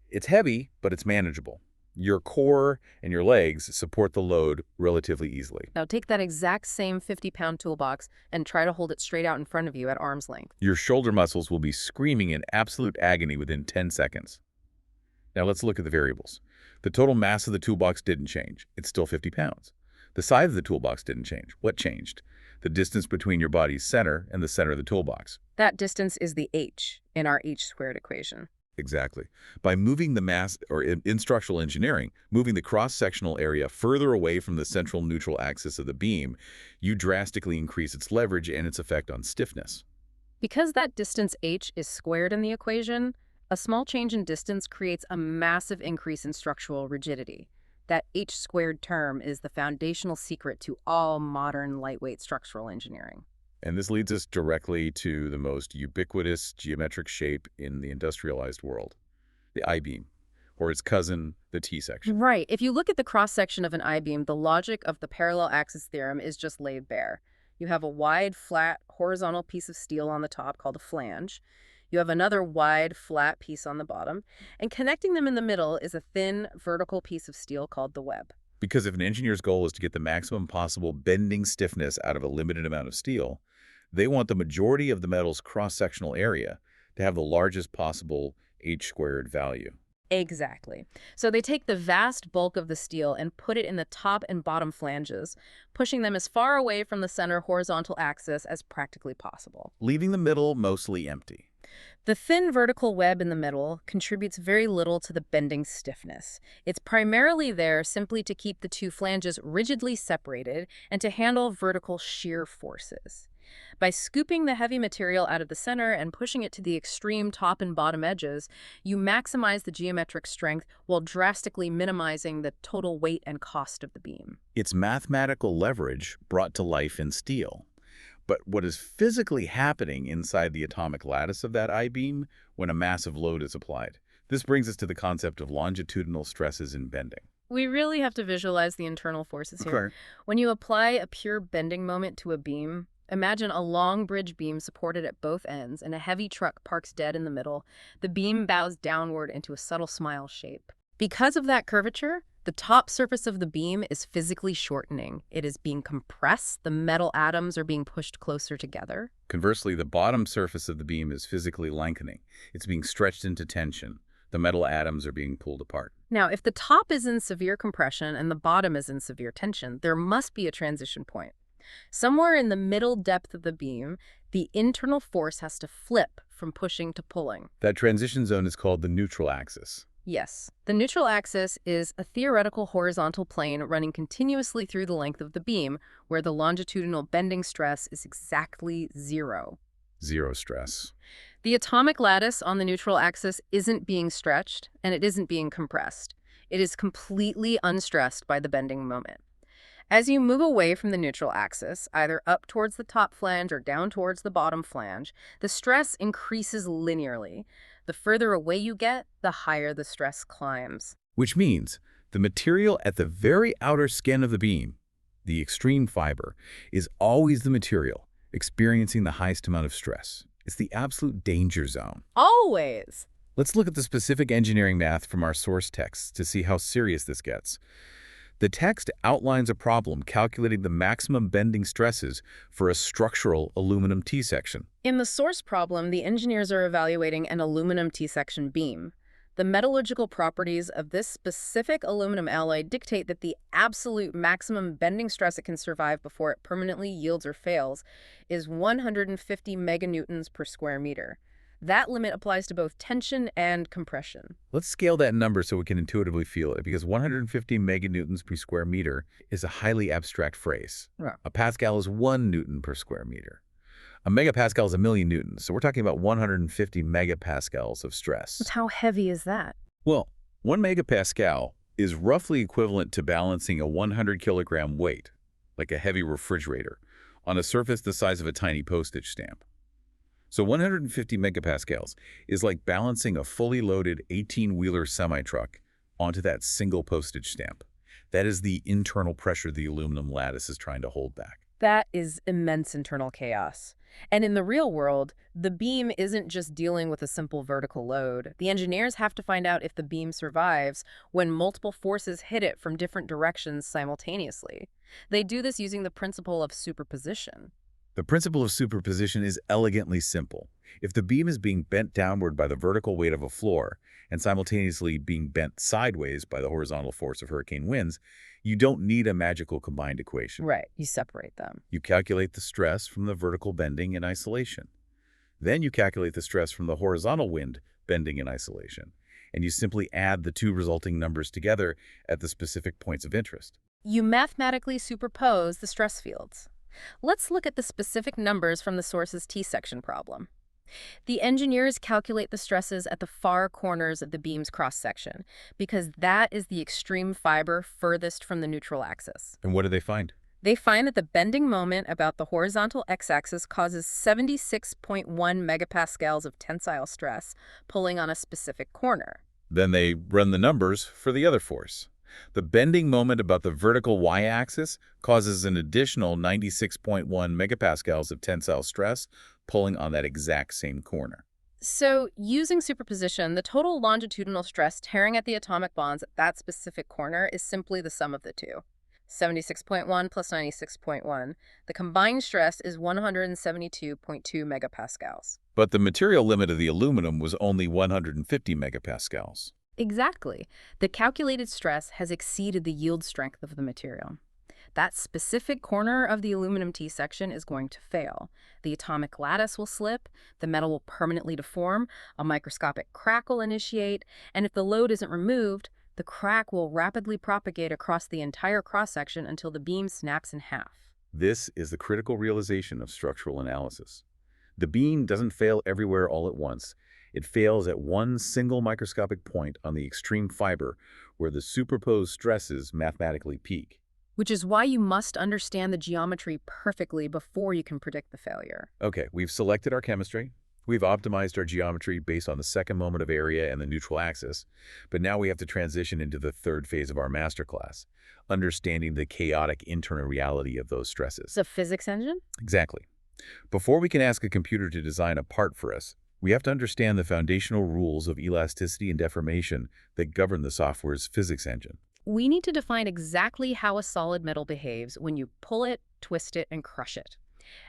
it's heavy, but it's manageable. Your core and your legs support the load relatively easily. Now take that exact same 50-pound toolbox and try to hold it straight out in front of you at arm's length. Your shoulder muscles will be screaming in absolute agony within 10 seconds. Now let's look at the variables. The total mass of the toolbox didn't change. It's still 50 pounds. The size of the toolbox didn't change. What changed? The distance between your body's center and the center of the toolbox. That distance is the h in our h squared equation. Exactly. By moving the mass, or in structural engineering, moving the cross-sectional area further away from the central neutral axis of the beam, you drastically increase its leverage and its effect on stiffness. Because that distance h is squared in the equation, a small change in distance creates a massive increase in structural rigidity. That h squared term is the foundational secret to all modern lightweight structural engineering. And this leads us directly to the most ubiquitous geometric shape in the industrialized world, the I-beam, or its cousin, the T-section. Right. If you look at the cross-section of an I-beam, the logic of the parallel axis theorem is just laid bare. You have a wide, flat, horizontal piece of steel on the top called a flange. You have another wide, flat piece on the bottom. And connecting them in the middle is a thin, vertical piece of steel called the web. Because if an engineer's goal is to get the maximum possible bending stiffness out of a limited amount of steel, they want the majority of the metal's cross-sectional area to have the largest possible h-squared value. Exactly. So they take the vast bulk of the steel and put it in the top and bottom flanges, pushing them as far away from the center horizontal axis as practically possible, leaving the middle mostly empty. The thin vertical web in the middle contributes very little to the bending stiffness. It's primarily there simply to keep the two flanges rigidly separated and to handle vertical shear forces. By scooping the heavy material out of the center and pushing it to the extreme top and bottom edges, you maximize the geometric strength while drastically minimizing the total weight and cost of the beam. It's mathematical leverage brought to life in steel. But what is physically happening inside the atomic lattice of that I-beam when a massive load is applied? This brings us to the concept of longitudinal stresses in bending. We really have to visualize the internal forces here. Okay. When you apply a pure bending moment to a beam, imagine a long bridge beam supported at both ends and a heavy truck parks dead in the middle. The beam bows downward into a subtle smile shape. Because of that curvature, The top surface of the beam is physically shortening. It is being compressed. The metal atoms are being pushed closer together. Conversely, the bottom surface of the beam is physically lengthening. It's being stretched into tension. The metal atoms are being pulled apart. Now, if the top is in severe compression and the bottom is in severe tension, there must be a transition point. Somewhere in the middle depth of the beam, the internal force has to flip from pushing to pulling. That transition zone is called the neutral axis. Yes, the neutral axis is a theoretical horizontal plane running continuously through the length of the beam, where the longitudinal bending stress is exactly zero. Zero stress. The atomic lattice on the neutral axis isn't being stretched, and it isn't being compressed. It is completely unstressed by the bending moment. As you move away from the neutral axis, either up towards the top flange or down towards the bottom flange, the stress increases linearly. The further away you get, the higher the stress climbs. Which means the material at the very outer skin of the beam, the extreme fiber, is always the material experiencing the highest amount of stress. It's the absolute danger zone. Always! Let's look at the specific engineering math from our source texts to see how serious this gets. The text outlines a problem calculating the maximum bending stresses for a structural aluminum T-section. In the source problem, the engineers are evaluating an aluminum T-section beam. The metallurgical properties of this specific aluminum alloy dictate that the absolute maximum bending stress it can survive before it permanently yields or fails is 150 meganewtons per square meter. That limit applies to both tension and compression. Let's scale that number so we can intuitively feel it, because 150 meganewtons per square meter is a highly abstract phrase. Yeah. A Pascal is 1 Newton per square meter. A megapascal is 1,000,000 newtons, so we're talking about 150 megapascals of stress. But how heavy is that? Well, 1 megapascal is roughly equivalent to balancing a 100-kilogram weight, like a heavy refrigerator, on a surface the size of a tiny postage stamp. So 150 megapascals is like balancing a fully loaded 18-wheeler semi-truck onto that single postage stamp. That is the internal pressure the aluminum lattice is trying to hold back. That is immense internal chaos. And in the real world, the beam isn't just dealing with a simple vertical load. The engineers have to find out if the beam survives when multiple forces hit it from different directions simultaneously. They do this using the principle of superposition. The principle of superposition is elegantly simple. If the beam is being bent downward by the vertical weight of a floor and simultaneously being bent sideways by the horizontal force of hurricane winds, you don't need a magical combined equation. Right, you separate them. You calculate the stress from the vertical bending in isolation. Then you calculate the stress from the horizontal wind bending in isolation. And you simply add the two resulting numbers together at the specific points of interest. You mathematically superpose the stress fields. Let's look at the specific numbers from the source's T-section problem. The engineers calculate the stresses at the far corners of the beam's cross-section because that is the extreme fiber furthest from the neutral axis. And what do they find? They find that the bending moment about the horizontal x-axis causes 76.1 megapascals of tensile stress pulling on a specific corner. Then they run the numbers for the other force. The bending moment about the vertical y-axis causes an additional 96.1 megapascals of tensile stress pulling on that exact same corner. So, using superposition, the total longitudinal stress tearing at the atomic bonds at that specific corner is simply the sum of the two. 76.1 plus 96.1. The combined stress is 172.2 megapascals. But the material limit of the aluminum was only 150 megapascals. Exactly. The calculated stress has exceeded the yield strength of the material. That specific corner of the aluminum T-section is going to fail. The atomic lattice will slip, the metal will permanently deform, a microscopic crack will initiate, and if the load isn't removed, the crack will rapidly propagate across the entire cross-section until the beam snaps in half. This is the critical realization of structural analysis. The beam doesn't fail everywhere all at once. It fails at one single microscopic point on the extreme fiber where the superposed stresses mathematically peak. Which is why you must understand the geometry perfectly before you can predict the failure. Okay, we've selected our chemistry. We've optimized our geometry based on the second moment of area and the neutral axis. But now we have to transition into the third phase of our masterclass, understanding the chaotic internal reality of those stresses. It's a physics engine? Exactly. Before we can ask a computer to design a part for us, we have to understand the foundational rules of elasticity and deformation that govern the software's physics engine. We need to define exactly how a solid metal behaves when you pull it, twist it, and crush it.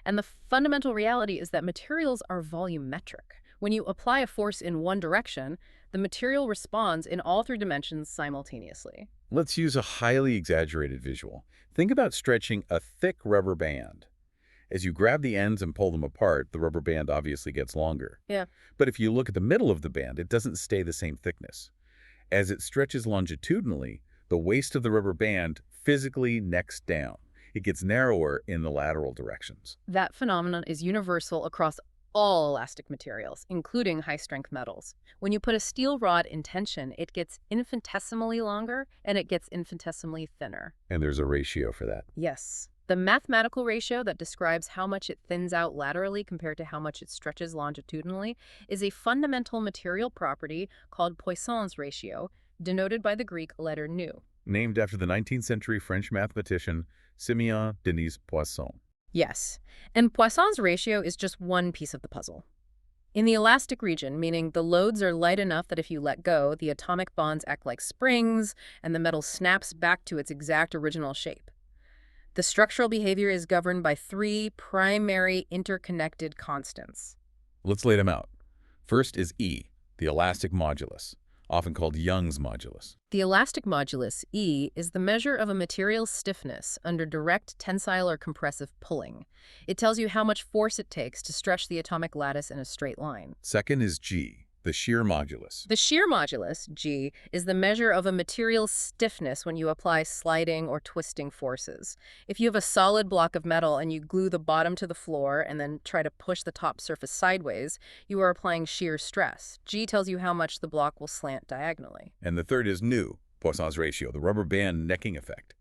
And the fundamental reality is that materials are volumetric. When you apply a force in one direction, the material responds in all three dimensions simultaneously. Let's use a highly exaggerated visual. Think about stretching a thick rubber band. As you grab the ends and pull them apart, the rubber band obviously gets longer. Yeah. But if you look at the middle of the band, it doesn't stay the same thickness. As it stretches longitudinally, the waist of the rubber band physically necks down. It gets narrower in the lateral directions. That phenomenon is universal across all elastic materials, including high-strength metals. When you put a steel rod in tension, it gets infinitesimally longer and it gets infinitesimally thinner. And there's a ratio for that. Yes. The mathematical ratio that describes how much it thins out laterally compared to how much it stretches longitudinally is a fundamental material property called Poisson's ratio, denoted by the Greek letter nu. Named after the 19th century French mathematician Simeon Denis Poisson. Yes, and Poisson's ratio is just one piece of the puzzle. In the elastic region, meaning the loads are light enough that if you let go, the atomic bonds act like springs and the metal snaps back to its exact original shape. The structural behavior is governed by three primary interconnected constants. Let's lay them out. First is E, the elastic modulus, often called Young's modulus. The elastic modulus, E, is the measure of a material's stiffness under direct tensile or compressive pulling. It tells you how much force it takes to stretch the atomic lattice in a straight line. Second is G, the shear modulus. The shear modulus, G, is the measure of a material's stiffness when you apply sliding or twisting forces. If you have a solid block of metal and you glue the bottom to the floor and then try to push the top surface sideways, you are applying shear stress. G tells you how much the block will slant diagonally. And the third is nu, Poisson's ratio, the rubber band necking effect.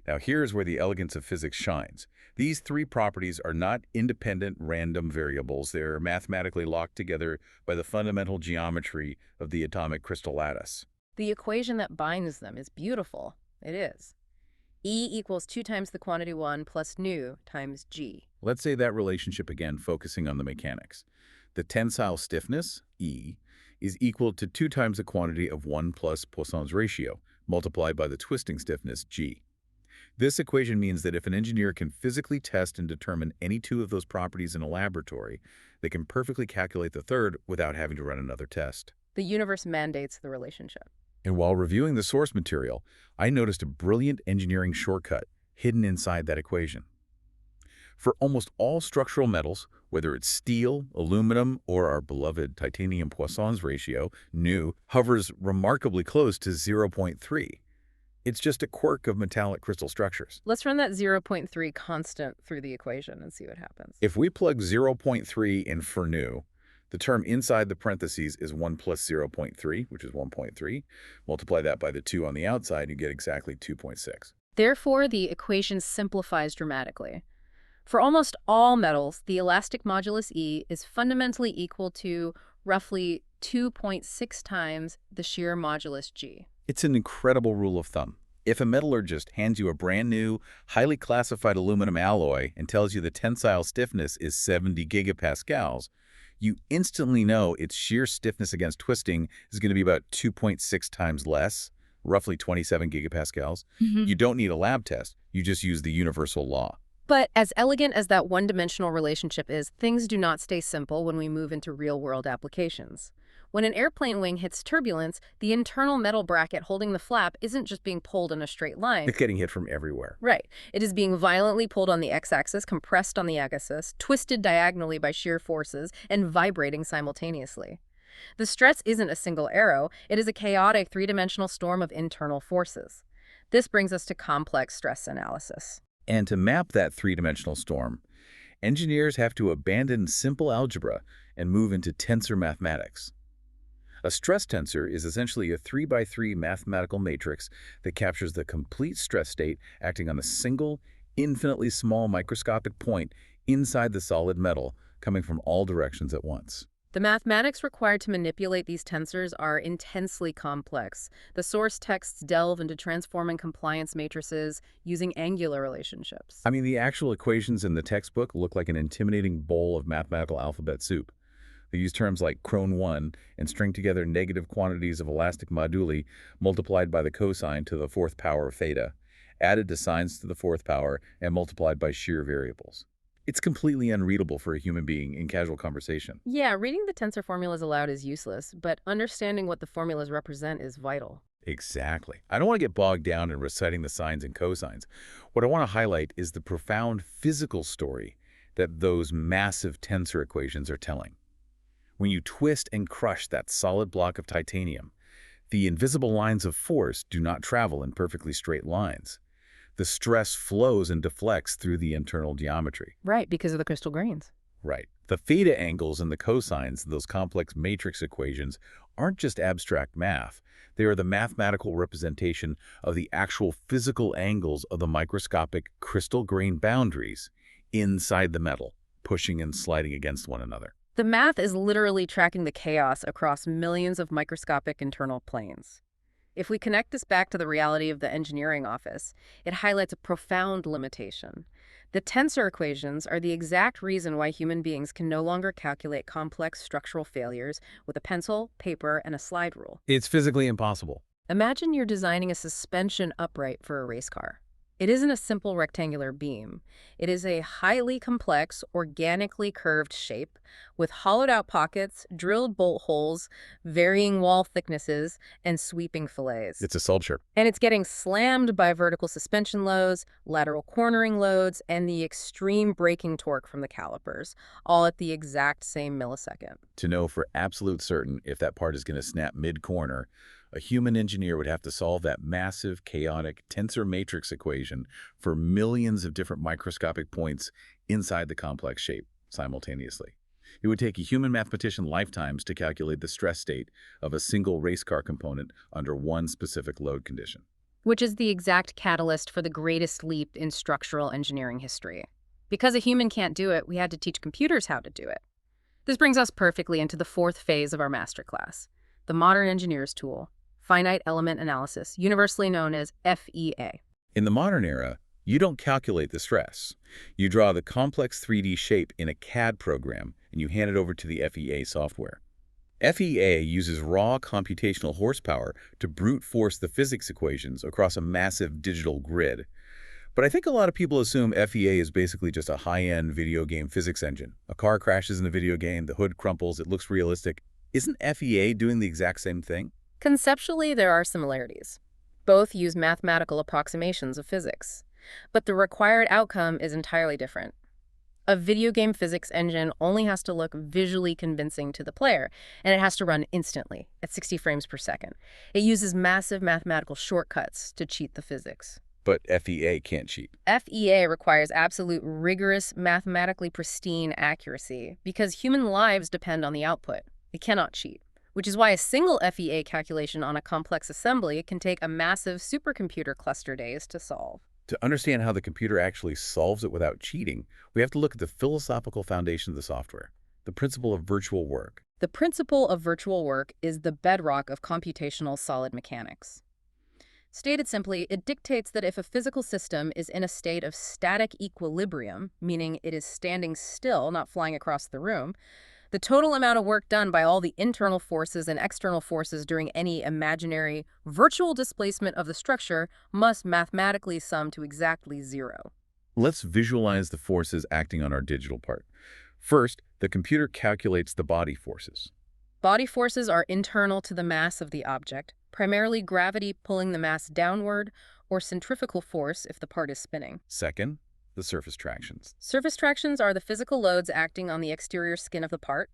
Now here's where the elegance of physics shines. These three properties are not independent random variables. They're mathematically locked together by the fundamental geometry of the atomic crystal lattice. The equation that binds them is beautiful. It is. E equals 2 times the quantity 1 plus nu times G. Let's say that relationship again, focusing on the mechanics. The tensile stiffness, E, is equal to 2 times the quantity of 1 plus Poisson's ratio, multiplied by the twisting stiffness, G. This equation means that if an engineer can physically test and determine any two of those properties in a laboratory, they can perfectly calculate the third without having to run another test. The universe mandates the relationship. And while reviewing the source material, I noticed a brilliant engineering shortcut hidden inside that equation. For almost all structural metals, whether it's steel, aluminum, or our beloved titanium, Poisson's ratio, nu, hovers remarkably close to 0.3. It's just a quirk of metallic crystal structures. Let's run that 0.3 constant through the equation and see what happens. If we plug 0.3 in for nu, the term inside the parentheses is 1 plus 0.3, which is 1.3. Multiply that by the 2 on the outside, you get exactly 2.6. Therefore, the equation simplifies dramatically. For almost all metals, the elastic modulus E is fundamentally equal to roughly 2.6 times the shear modulus G. It's an incredible rule of thumb. If a metallurgist hands you a brand new, highly classified aluminum alloy and tells you the tensile stiffness is 70 gigapascals, you instantly know its shear stiffness against twisting is going to be about 2.6 times less, roughly 27 gigapascals. You don't need a lab test. You just use the universal law. But as elegant as that one-dimensional relationship is, things do not stay simple when we move into real-world applications. When an airplane wing hits turbulence, the internal metal bracket holding the flap isn't just being pulled in a straight line. It's getting hit from everywhere. Right. It is being violently pulled on the x-axis, compressed on the y-axis, twisted diagonally by shear forces, and vibrating simultaneously. The stress isn't a single arrow. It is a chaotic three-dimensional storm of internal forces. This brings us to complex stress analysis. And to map that three-dimensional storm, engineers have to abandon simple algebra and move into tensor mathematics. A stress tensor is essentially a 3x3 mathematical matrix that captures the complete stress state acting on a single, infinitely small microscopic point inside the solid metal, coming from all directions at once. The mathematics required to manipulate these tensors are intensely complex. The source texts delve into transforming compliance matrices using angular relationships. The actual equations in the textbook look like an intimidating bowl of mathematical alphabet soup. They use terms like Cron1 and string together negative quantities of elastic moduli multiplied by the cosine to the fourth power of theta, added to sines to the fourth power, and multiplied by shear variables. It's completely unreadable for a human being in casual conversation. Yeah, reading the tensor formulas aloud is useless, but understanding what the formulas represent is vital. Exactly. I don't want to get bogged down in reciting the sines and cosines. What I want to highlight is the profound physical story that those massive tensor equations are telling. When you twist and crush that solid block of titanium, the invisible lines of force do not travel in perfectly straight lines. The stress flows and deflects through the internal geometry. Right, because of the crystal grains. Right. The theta angles and the cosines, those complex matrix equations, aren't just abstract math. They are the mathematical representation of the actual physical angles of the microscopic crystal grain boundaries inside the metal, pushing and sliding against one another. The math is literally tracking the chaos across millions of microscopic internal planes. If we connect this back to the reality of the engineering office, it highlights a profound limitation. The tensor equations are the exact reason why human beings can no longer calculate complex structural failures with a pencil, paper, and a slide rule. It's physically impossible. Imagine you're designing a suspension upright for a race car. It isn't a simple rectangular beam. It is a highly complex, organically curved shape with hollowed-out pockets, drilled bolt holes, varying wall thicknesses, and sweeping fillets. It's a sculpture. And it's getting slammed by vertical suspension loads, lateral cornering loads, and the extreme braking torque from the calipers, all at the exact same millisecond. To know for absolute certain if that part is going to snap mid-corner, a human engineer would have to solve that massive, chaotic tensor matrix equation for millions of different microscopic points inside the complex shape simultaneously. It would take a human mathematician lifetimes to calculate the stress state of a single race car component under one specific load condition. Which is the exact catalyst for the greatest leap in structural engineering history. Because a human can't do it, we had to teach computers how to do it. This brings us perfectly into the fourth phase of our masterclass, the modern engineer's tool, finite element analysis, universally known as FEA. In the modern era, you don't calculate the stress. You draw the complex 3D shape in a CAD program, and you hand it over to the FEA software. FEA uses raw computational horsepower to brute force the physics equations across a massive digital grid. But I think a lot of people assume FEA is basically just a high-end video game physics engine. A car crashes in a video game, the hood crumples, it looks realistic. Isn't FEA doing the exact same thing? Conceptually, there are similarities. Both use mathematical approximations of physics, but the required outcome is entirely different. A video game physics engine only has to look visually convincing to the player, and it has to run instantly, at 60 frames per second. It uses massive mathematical shortcuts to cheat the physics. But FEA can't cheat. FEA requires absolute, rigorous, mathematically pristine accuracy because human lives depend on the output. It cannot cheat, which is why a single FEA calculation on a complex assembly can take a massive supercomputer cluster days to solve. To understand how the computer actually solves it without cheating, we have to look at the philosophical foundation of the software, the principle of virtual work. The principle of virtual work is the bedrock of computational solid mechanics. Stated simply, it dictates that if a physical system is in a state of static equilibrium, meaning it is standing still, not flying across the room, the total amount of work done by all the internal forces and external forces during any imaginary virtual displacement of the structure must mathematically sum to exactly zero. Let's visualize the forces acting on our digital part. First, the computer calculates the body forces. Body forces are internal to the mass of the object, primarily gravity pulling the mass downward or centrifugal force if the part is spinning. Second, the surface tractions. Surface tractions are the physical loads acting on the exterior skin of the part,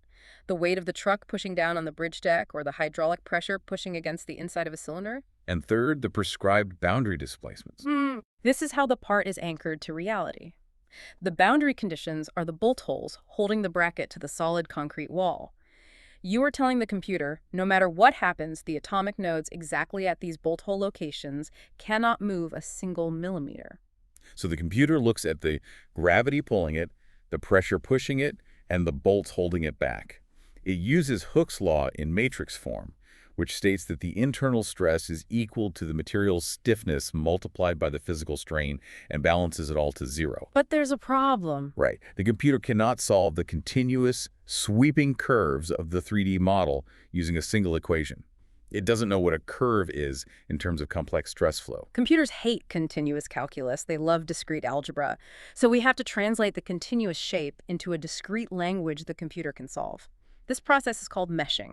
the weight of the truck pushing down on the bridge deck or the hydraulic pressure pushing against the inside of a cylinder. And third, the prescribed boundary displacements. This is how the part is anchored to reality. The boundary conditions are the bolt holes holding the bracket to the solid concrete wall. You are telling the computer, no matter what happens, the atomic nodes exactly at these bolt hole locations cannot move a single millimeter. So the computer looks at the gravity pulling it, the pressure pushing it, and the bolts holding it back. It uses Hooke's law in matrix form, which states that the internal stress is equal to the material's stiffness multiplied by the physical strain and balances it all to zero. But there's a problem. Right. The computer cannot solve the continuous, sweeping curves of the 3D model using a single equation. It doesn't know what a curve is in terms of complex stress flow. Computers hate continuous calculus. They love discrete algebra. So we have to translate the continuous shape into a discrete language the computer can solve. This process is called meshing.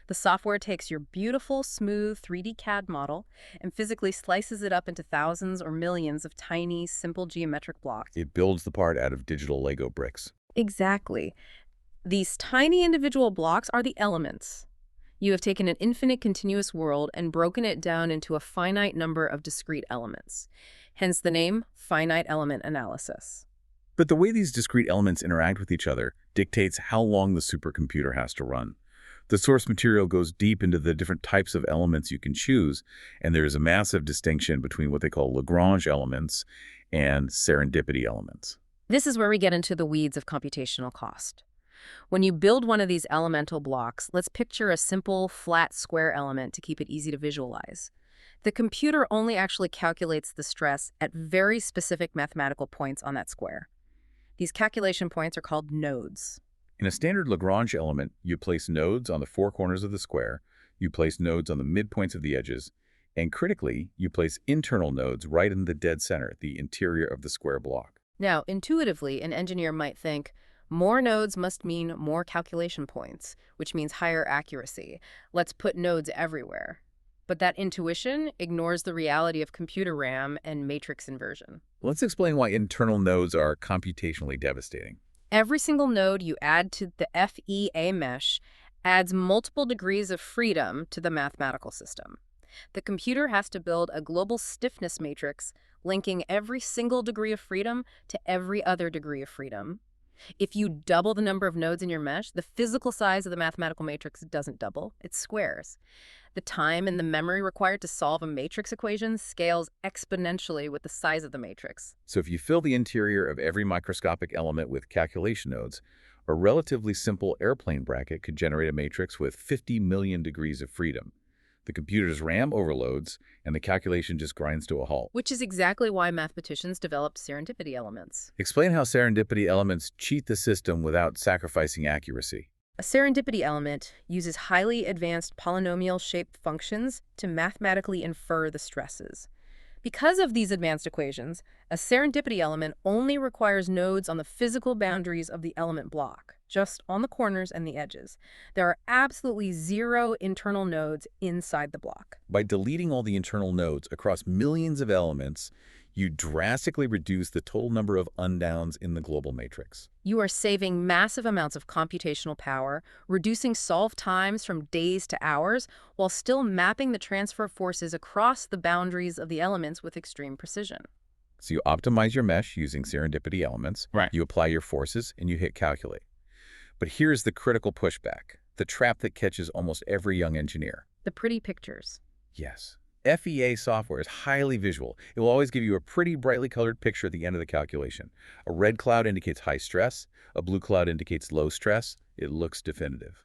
The software takes your beautiful, smooth 3D CAD model and physically slices it up into thousands or millions of tiny, simple geometric blocks. It builds the part out of digital Lego bricks. Exactly. These tiny individual blocks are the elements. You have taken an infinite continuous world and broken it down into a finite number of discrete elements. Hence the name finite element analysis. But the way these discrete elements interact with each other dictates how long the supercomputer has to run. The source material goes deep into the different types of elements you can choose, and there is a massive distinction between what they call Lagrange elements and serendipity elements. This is where we get into the weeds of computational cost. When you build one of these elemental blocks, let's picture a simple, flat square element to keep it easy to visualize. The computer only actually calculates the stress at very specific mathematical points on that square. These calculation points are called nodes. In a standard Lagrange element, you place nodes on the four corners of the square, you place nodes on the midpoints of the edges, and critically, you place internal nodes right in the dead center, the interior of the square block. Now, intuitively, an engineer might think, more nodes must mean more calculation points, which means higher accuracy. Let's put nodes everywhere. But that intuition ignores the reality of computer RAM and matrix inversion. Let's explain why internal nodes are computationally devastating. Every single node you add to the FEA mesh adds multiple degrees of freedom to the mathematical system. The computer has to build a global stiffness matrix linking every single degree of freedom to every other degree of freedom. If you double the number of nodes in your mesh, the physical size of the mathematical matrix doesn't double, it squares. The time and the memory required to solve a matrix equation scales exponentially with the size of the matrix. So if you fill the interior of every microscopic element with calculation nodes, a relatively simple airplane bracket could generate a matrix with 50 million degrees of freedom. The computer's RAM overloads, and the calculation just grinds to a halt. Which is exactly why mathematicians developed serendipity elements. Explain how serendipity elements cheat the system without sacrificing accuracy. A serendipity element uses highly advanced polynomial-shaped functions to mathematically infer the stresses. Because of these advanced equations, a serendipity element only requires nodes on the physical boundaries of the element block, just on the corners and the edges. There are absolutely zero internal nodes inside the block. By deleting all the internal nodes across millions of elements, you drastically reduce the total number of undowns in the global matrix. You are saving massive amounts of computational power, reducing solve times from days to hours, while still mapping the transfer forces across the boundaries of the elements with extreme precision. So you optimize your mesh using serendipity elements, you apply your forces, and you hit calculate. But here's the critical pushback, the trap that catches almost every young engineer. The pretty pictures. Yes. FEA software is highly visual. It will always give you a pretty brightly colored picture at the end of the calculation. A red cloud indicates high stress. A blue cloud indicates low stress. It looks definitive.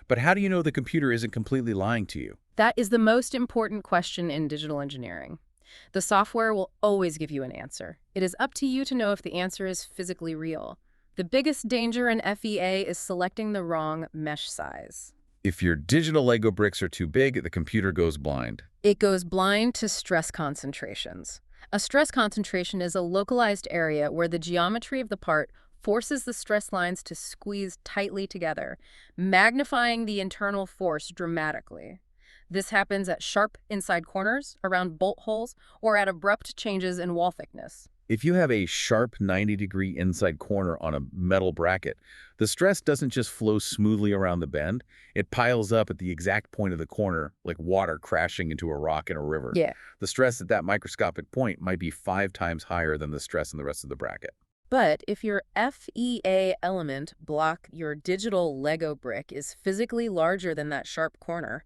But how do you know the computer isn't completely lying to you? That is the most important question in digital engineering. The software will always give you an answer. It is up to you to know if the answer is physically real. The biggest danger in FEA is selecting the wrong mesh size. If your digital Lego bricks are too big, the computer goes blind. It goes blind to stress concentrations. A stress concentration is a localized area where the geometry of the part forces the stress lines to squeeze tightly together, magnifying the internal force dramatically. This happens at sharp inside corners, around bolt holes, or at abrupt changes in wall thickness. If you have a sharp 90-degree inside corner on a metal bracket, the stress doesn't just flow smoothly around the bend. It piles up at the exact point of the corner, like water crashing into a rock in a river. Yeah. The stress at that microscopic point might be 5 times higher than the stress in the rest of the bracket. But if your FEA element block, your digital Lego brick, is physically larger than that sharp corner,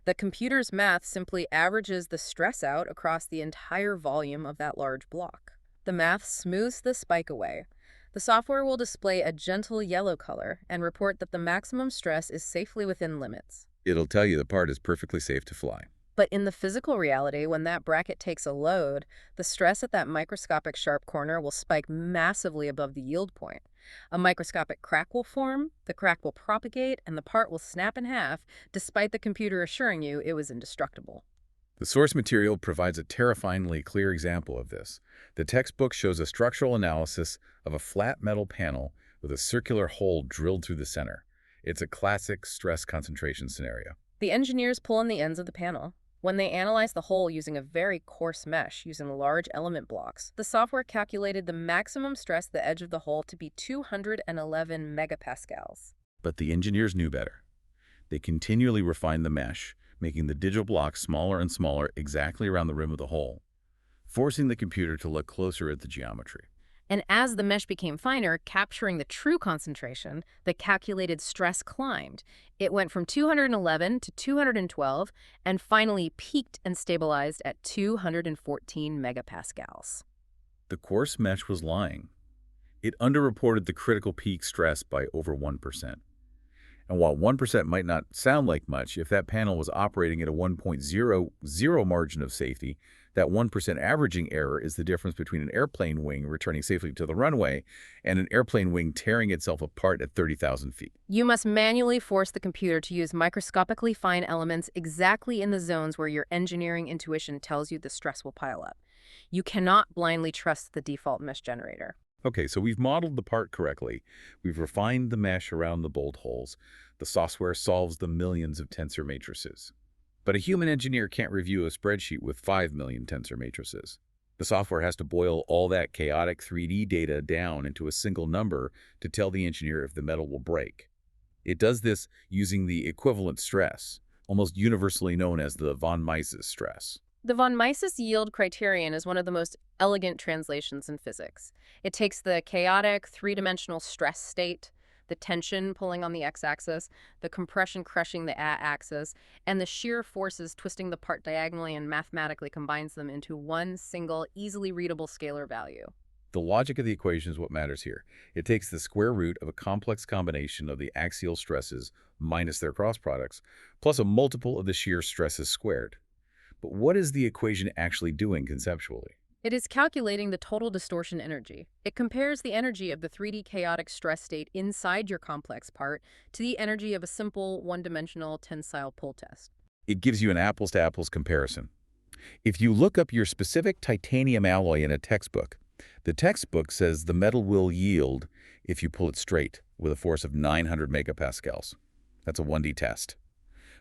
the computer's math simply averages the stress out across the entire volume of that large block. The math smooths the spike away. The software will display a gentle yellow color and report that the maximum stress is safely within limits. It'll tell you the part is perfectly safe to fly. But in the physical reality, when that bracket takes a load, the stress at that microscopic sharp corner will spike massively above the yield point. A microscopic crack will form, the crack will propagate, and the part will snap in half, despite the computer assuring you it was indestructible. The source material provides a terrifyingly clear example of this. The textbook shows a structural analysis of a flat metal panel with a circular hole drilled through the center. It's a classic stress concentration scenario. The engineers pull on the ends of the panel. When they analyzed the hole using a very coarse mesh using large element blocks, the software calculated the maximum stress at the edge of the hole to be 211 megapascals. But the engineers knew better. They continually refined the mesh, making the digital blocks smaller and smaller exactly around the rim of the hole, forcing the computer to look closer at the geometry. And as the mesh became finer, capturing the true concentration, the calculated stress climbed. It went from 211 to 212 and finally peaked and stabilized at 214 megapascals. The coarse mesh was lying. It underreported the critical peak stress by over 1%. And while 1% might not sound like much, if that panel was operating at a 1.00 margin of safety, that 1% averaging error is the difference between an airplane wing returning safely to the runway and an airplane wing tearing itself apart at 30,000 feet. You must manually force the computer to use microscopically fine elements exactly in the zones where your engineering intuition tells you the stress will pile up. You cannot blindly trust the default mesh generator. Okay, so we've modeled the part correctly. We've refined the mesh around the bolt holes. The software solves the millions of tensor matrices. But a human engineer can't review a spreadsheet with 5 million tensor matrices. The software has to boil all that chaotic 3D data down into a single number to tell the engineer if the metal will break. It does this using the equivalent stress, almost universally known as the von Mises stress. The von Mises yield criterion is one of the most elegant translations in physics. It takes the chaotic three-dimensional stress state, the tension pulling on the x-axis, the compression crushing the y-axis, and the shear forces twisting the part diagonally and mathematically combines them into one single, easily readable scalar value. The logic of the equation is what matters here. It takes the square root of a complex combination of the axial stresses minus their cross products, plus a multiple of the shear stresses squared. But what is the equation actually doing conceptually? It is calculating the total distortion energy. It compares the energy of the 3D chaotic stress state inside your complex part to the energy of a simple one-dimensional tensile pull test. It gives you an apples-to-apples comparison. If you look up your specific titanium alloy in a textbook, the textbook says the metal will yield if you pull it straight with a force of 900 megapascals. That's a 1D test.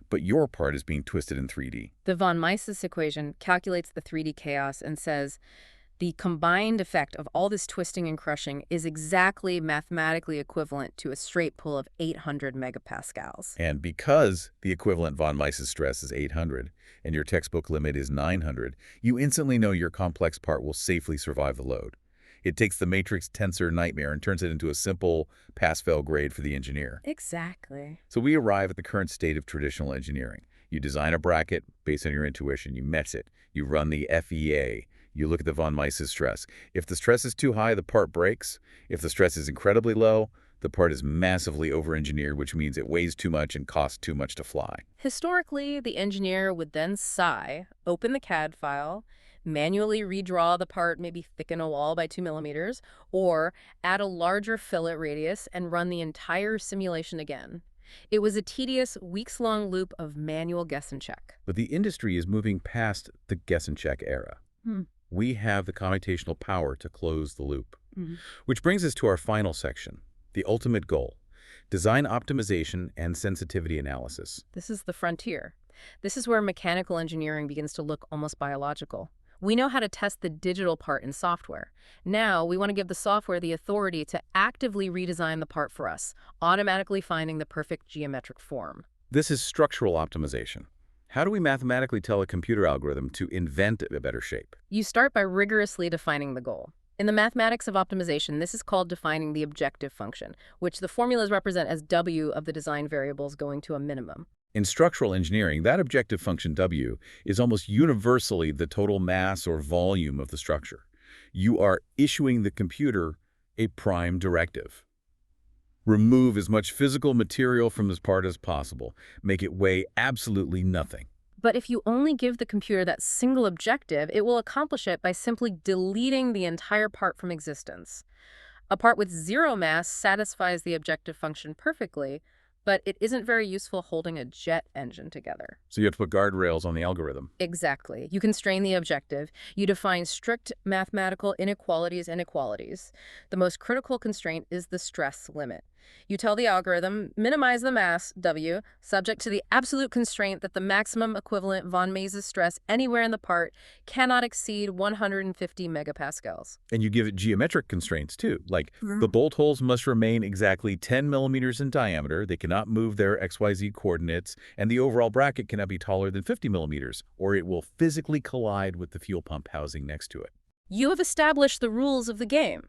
But your part is being twisted in 3D. The von Mises equation calculates the 3D chaos and says the combined effect of all this twisting and crushing is exactly mathematically equivalent to a straight pull of 800 megapascals. And because the equivalent von Mises stress is 800 and your textbook limit is 900, you instantly know your complex part will safely survive the load. It takes the matrix tensor nightmare and turns it into a simple pass-fail grade for the engineer. Exactly. So we arrive at the current state of traditional engineering. You design a bracket based on your intuition. You mesh it. You run the FEA. You look at the von Mises stress. If the stress is too high, the part breaks. If the stress is incredibly low, the part is massively over-engineered, which means it weighs too much and costs too much to fly. Historically, the engineer would then sigh, open the CAD file, manually redraw the part, maybe thicken a wall by 2 millimeters, or add a larger fillet radius and run the entire simulation again. It was a tedious, weeks-long loop of manual guess and check. But the industry is moving past the guess and check era. We have the computational power to close the loop. Which brings us to our final section, the ultimate goal: design optimization and sensitivity analysis. This is the frontier. This is where mechanical engineering begins to look almost biological. We know how to test the digital part in software. Now, we want to give the software the authority to actively redesign the part for us, automatically finding the perfect geometric form. This is structural optimization. How do we mathematically tell a computer algorithm to invent a better shape? You start by rigorously defining the goal. In the mathematics of optimization, this is called defining the objective function, which the formulas represent as W of the design variables going to a minimum. In structural engineering, that objective function W is almost universally the total mass or volume of the structure. You are issuing the computer A prime directive. Remove as much physical material from this part as possible. Make it weigh absolutely nothing. But if you only give the computer that single objective, it will accomplish it by simply deleting the entire part from existence. A part with zero mass satisfies the objective function perfectly, but it isn't very useful holding a jet engine together. So you have to put guardrails on the algorithm. Exactly. You constrain the objective. You define strict mathematical inequalities and equalities. The most critical constraint is the stress limit. You tell the algorithm, minimize the mass, W, subject to the absolute constraint that the maximum equivalent von Mises stress anywhere in the part cannot exceed 150 megapascals. And you give it geometric constraints, too, like the bolt holes must remain exactly 10 millimeters in diameter, they cannot move their XYZ coordinates, and the overall bracket cannot be taller than 50 millimeters, or it will physically collide with the fuel pump housing next to it. You have established the rules of the game.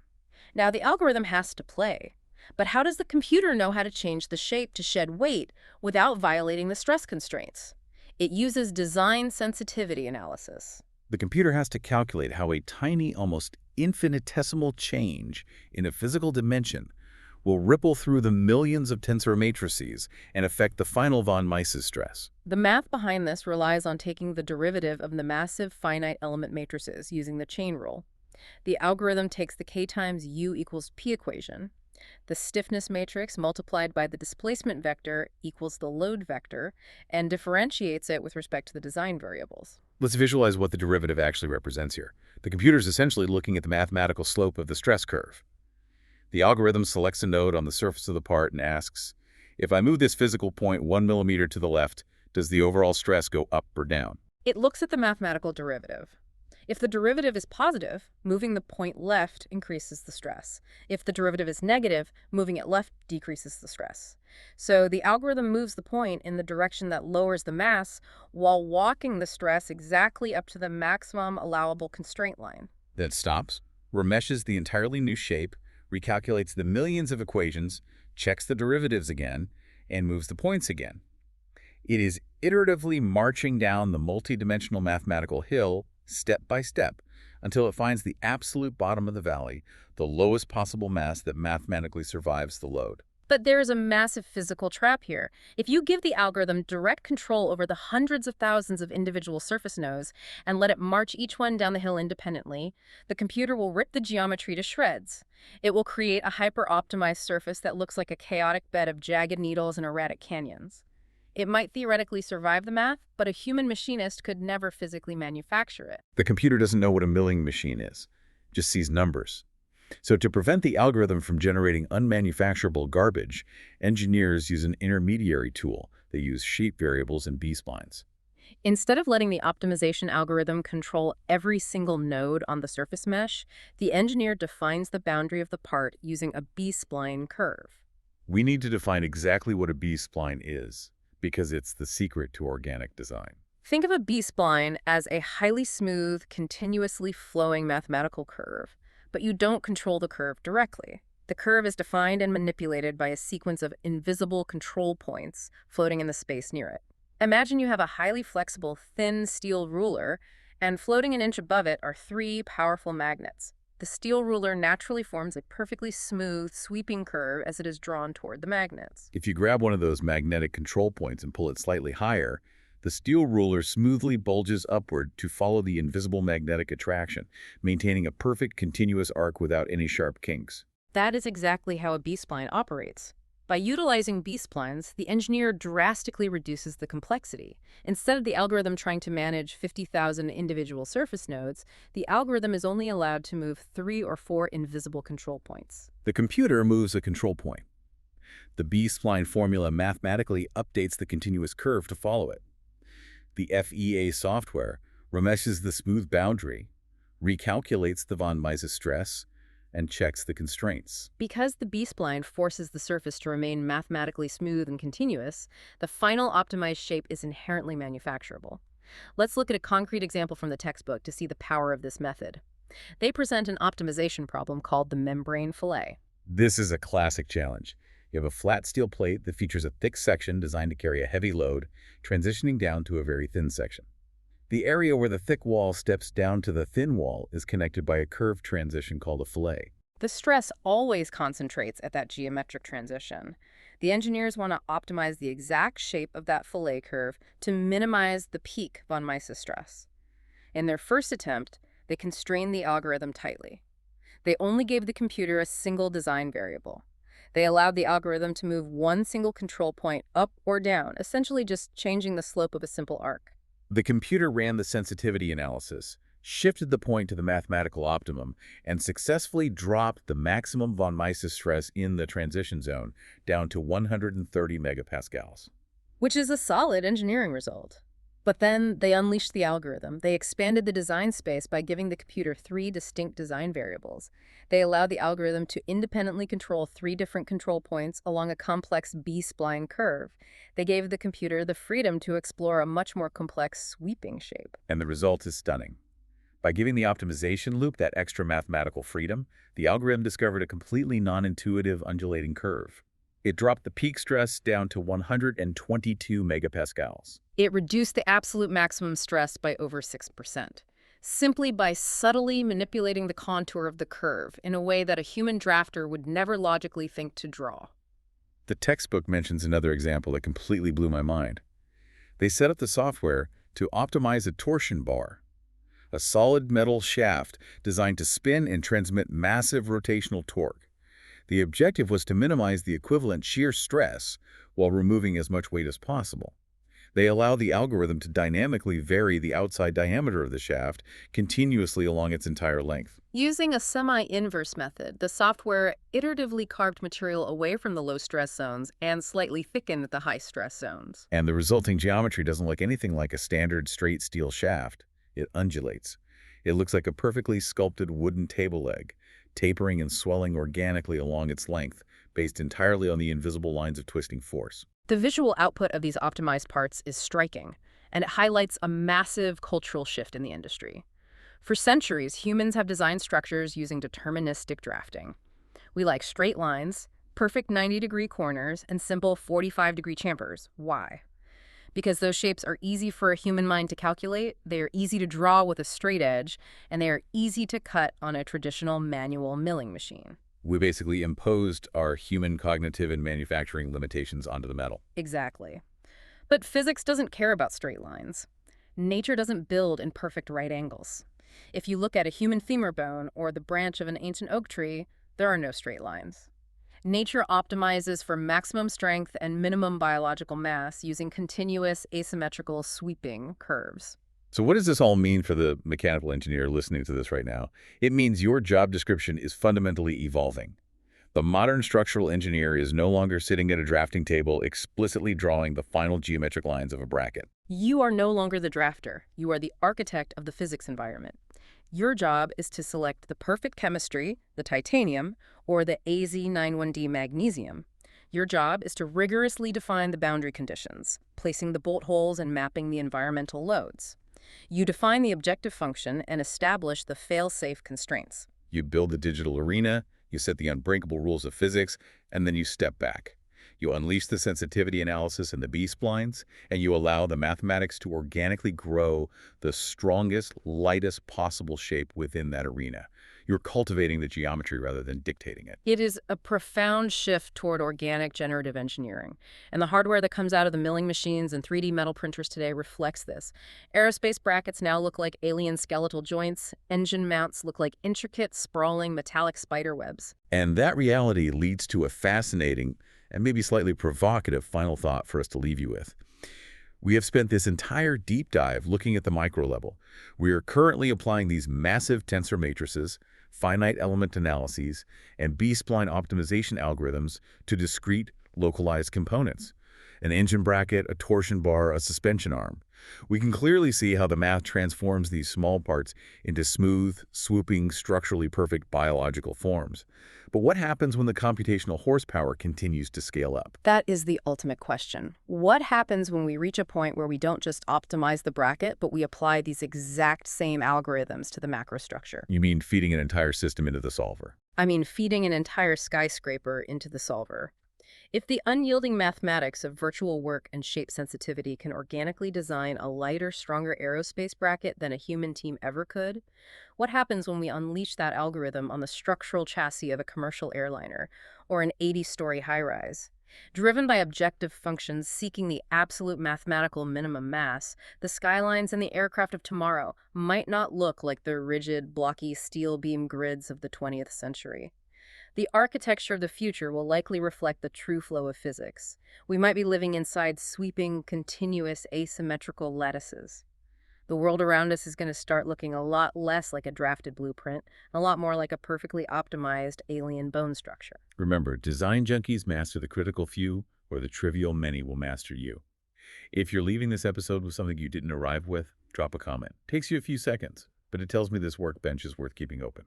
Now the algorithm has to play. But how does the computer know how to change the shape to shed weight without violating the stress constraints? It uses design sensitivity analysis. The computer has to calculate how a tiny, almost infinitesimal change in a physical dimension will ripple through the millions of tensor matrices and affect the final von Mises stress. The math behind this relies on taking the derivative of the massive finite element matrices using the chain rule. The algorithm takes the k times u equals p equation. The stiffness matrix multiplied by the displacement vector equals the load vector, and differentiates it with respect to the design variables. Let's visualize what the derivative actually represents here. The computer is essentially looking at the mathematical slope of the stress curve. The algorithm selects a node on the surface of the part and asks, if I move this physical point 1 millimeter to the left, does the overall stress go up or down? It looks at the mathematical derivative. If the derivative is positive, moving the point left increases the stress. If the derivative is negative, moving it left decreases the stress. So the algorithm moves the point in the direction that lowers the mass while walking the stress exactly up to the maximum allowable constraint line. Then it stops, remeshes the entirely new shape, recalculates the millions of equations, checks the derivatives again, and moves the points again. It is iteratively marching down the multidimensional mathematical hill step by step, until it finds the absolute bottom of the valley, the lowest possible mass that mathematically survives the load. But there is a massive physical trap here. If you give the algorithm direct control over the hundreds of thousands of individual surface nodes and let it march each one down the hill independently, the computer will rip the geometry to shreds. It will create a hyper-optimized surface that looks like a chaotic bed of jagged needles and erratic canyons. It might theoretically survive the math, but a human machinist could never physically manufacture it. The computer doesn't know what a milling machine is, just sees numbers. So to prevent the algorithm from generating unmanufacturable garbage, engineers use an intermediary tool. They use shape variables and B-splines. Instead of letting the optimization algorithm control every single node on the surface mesh, the engineer defines the boundary of the part using a B-spline curve. We need to define exactly what a B-spline is, because it's the secret to organic design. Think of a B-spline as a highly smooth, continuously flowing mathematical curve, but you don't control the curve directly. The curve is defined and manipulated by a sequence of invisible control points floating in the space near it. Imagine you have a highly flexible, thin steel ruler, and floating an inch above it are 3 powerful magnets. The steel ruler naturally forms a perfectly smooth, sweeping curve as it is drawn toward the magnets. If you grab one of those magnetic control points and pull it slightly higher, the steel ruler smoothly bulges upward to follow the invisible magnetic attraction, maintaining a perfect continuous arc without any sharp kinks. That is exactly how a B-spline operates. By utilizing B-splines, the engineer drastically reduces the complexity. Instead of the algorithm trying to manage 50,000 individual surface nodes, the algorithm is only allowed to move 3 or 4 invisible control points. The computer moves a control point. The B-spline formula mathematically updates the continuous curve to follow it. The FEA software remeshes the smooth boundary, recalculates the von Mises stress, and checks the constraints. Because the B-spline forces the surface to remain mathematically smooth and continuous, the final optimized shape is inherently manufacturable. Let's look at a concrete example from the textbook to see the power of this method. They present an optimization problem called the membrane fillet. This is a classic challenge. You have a flat steel plate that features a thick section designed to carry a heavy load, transitioning down to a very thin section. The area where the thick wall steps down to the thin wall is connected by a curved transition called a fillet. The stress always concentrates at that geometric transition. The engineers want to optimize the exact shape of that fillet curve to minimize the peak von Mises stress. In their first attempt, they constrained the algorithm tightly. They only gave the computer a single design variable. They allowed the algorithm to move one single control point up or down, essentially just changing the slope of a simple arc. The computer ran the sensitivity analysis, shifted the point to the mathematical optimum, and successfully dropped the maximum von Mises stress in the transition zone down to 130 megapascals. Which is a solid engineering result. But then they unleashed the algorithm. They expanded the design space by giving the computer three distinct design variables. They allowed the algorithm to independently control three different control points along a complex B-spline curve. They gave the computer the freedom to explore a much more complex sweeping shape. And the result is stunning. By giving the optimization loop that extra mathematical freedom, the algorithm discovered a completely non-intuitive undulating curve. It dropped the peak stress down to 122 megapascals. It reduced the absolute maximum stress by over 6%, simply by subtly manipulating the contour of the curve in a way that a human drafter would never logically think to draw. The textbook mentions another example that completely blew my mind. They set up the software to optimize a torsion bar, a solid metal shaft designed to spin and transmit massive rotational torque. The objective was to minimize the equivalent shear stress while removing as much weight as possible. They allow the algorithm to dynamically vary the outside diameter of the shaft continuously along its entire length. Using a semi-inverse method, the software iteratively carved material away from the low-stress zones and slightly thickened the high-stress zones. And the resulting geometry doesn't look anything like a standard straight steel shaft. It undulates. It looks like a perfectly sculpted wooden table leg, tapering and swelling organically along its length, based entirely on the invisible lines of twisting force. The visual output of these optimized parts is striking, and it highlights a massive cultural shift in the industry. For centuries, humans have designed structures using deterministic drafting. We like straight lines, perfect 90-degree corners, and simple 45-degree chambers. Why? Because those shapes are easy for a human mind to calculate, they are easy to draw with a straight edge, and they are easy to cut on a traditional manual milling machine. We basically imposed our human cognitive and manufacturing limitations onto the metal. Exactly. But physics doesn't care about straight lines. Nature doesn't build in perfect right angles. If you look at a human femur bone or the branch of an ancient oak tree, there are no straight lines. Nature optimizes for maximum strength and minimum biological mass using continuous asymmetrical sweeping curves. So what does this all mean for the mechanical engineer listening to this right now? It means your job description is fundamentally evolving. The modern structural engineer is no longer sitting at a drafting table explicitly drawing the final geometric lines of a bracket. You are no longer the drafter. You are the architect of the physics environment. Your job is to select the perfect chemistry, the titanium, or the Az91D magnesium. Your job is to rigorously define the boundary conditions, placing the bolt holes and mapping the environmental loads. You define the objective function and establish the fail-safe constraints. You build the digital arena, you set the unbreakable rules of physics, and then you step back. You unleash the sensitivity analysis and the B-splines, and you allow the mathematics to organically grow the strongest, lightest possible shape within that arena. You're cultivating the geometry rather than dictating it. It is a profound shift toward organic generative engineering, and the hardware that comes out of the milling machines and 3D metal printers today reflects this. Aerospace brackets now look like alien skeletal joints. Engine mounts look like intricate, sprawling metallic spider webs. And that reality leads to a fascinating and maybe slightly provocative final thought for us to leave you with. We have spent this entire deep dive looking at the micro level. We are currently applying these massive tensor matrices, finite element analyses, and B-spline optimization algorithms to discrete, localized components. An engine bracket, a torsion bar, a suspension arm. We can clearly see how the math transforms these small parts into smooth, swooping, structurally perfect biological forms. But what happens when the computational horsepower continues to scale up? That is the ultimate question. What happens when we reach a point where we don't just optimize the bracket, but we apply these exact same algorithms to the macrostructure? You mean feeding an entire system into the solver? I mean, feeding an entire skyscraper into the solver. If the unyielding mathematics of virtual work and shape sensitivity can organically design a lighter, stronger aerospace bracket than a human team ever could, what happens when we unleash that algorithm on the structural chassis of a commercial airliner or an 80-story high-rise? Driven by objective functions seeking the absolute mathematical minimum mass, the skylines and the aircraft of tomorrow might not look like the rigid, blocky steel beam grids of the 20th century. The architecture of the future will likely reflect the true flow of physics. We might be living inside sweeping, continuous, asymmetrical lattices. The world around us is going to start looking a lot less like a drafted blueprint, and a lot more like a perfectly optimized alien bone structure. Remember, design junkies master the critical few, or the trivial many will master you. If you're leaving this episode with something you didn't arrive with, drop a comment. Takes you a few seconds, but it tells me this workbench is worth keeping open.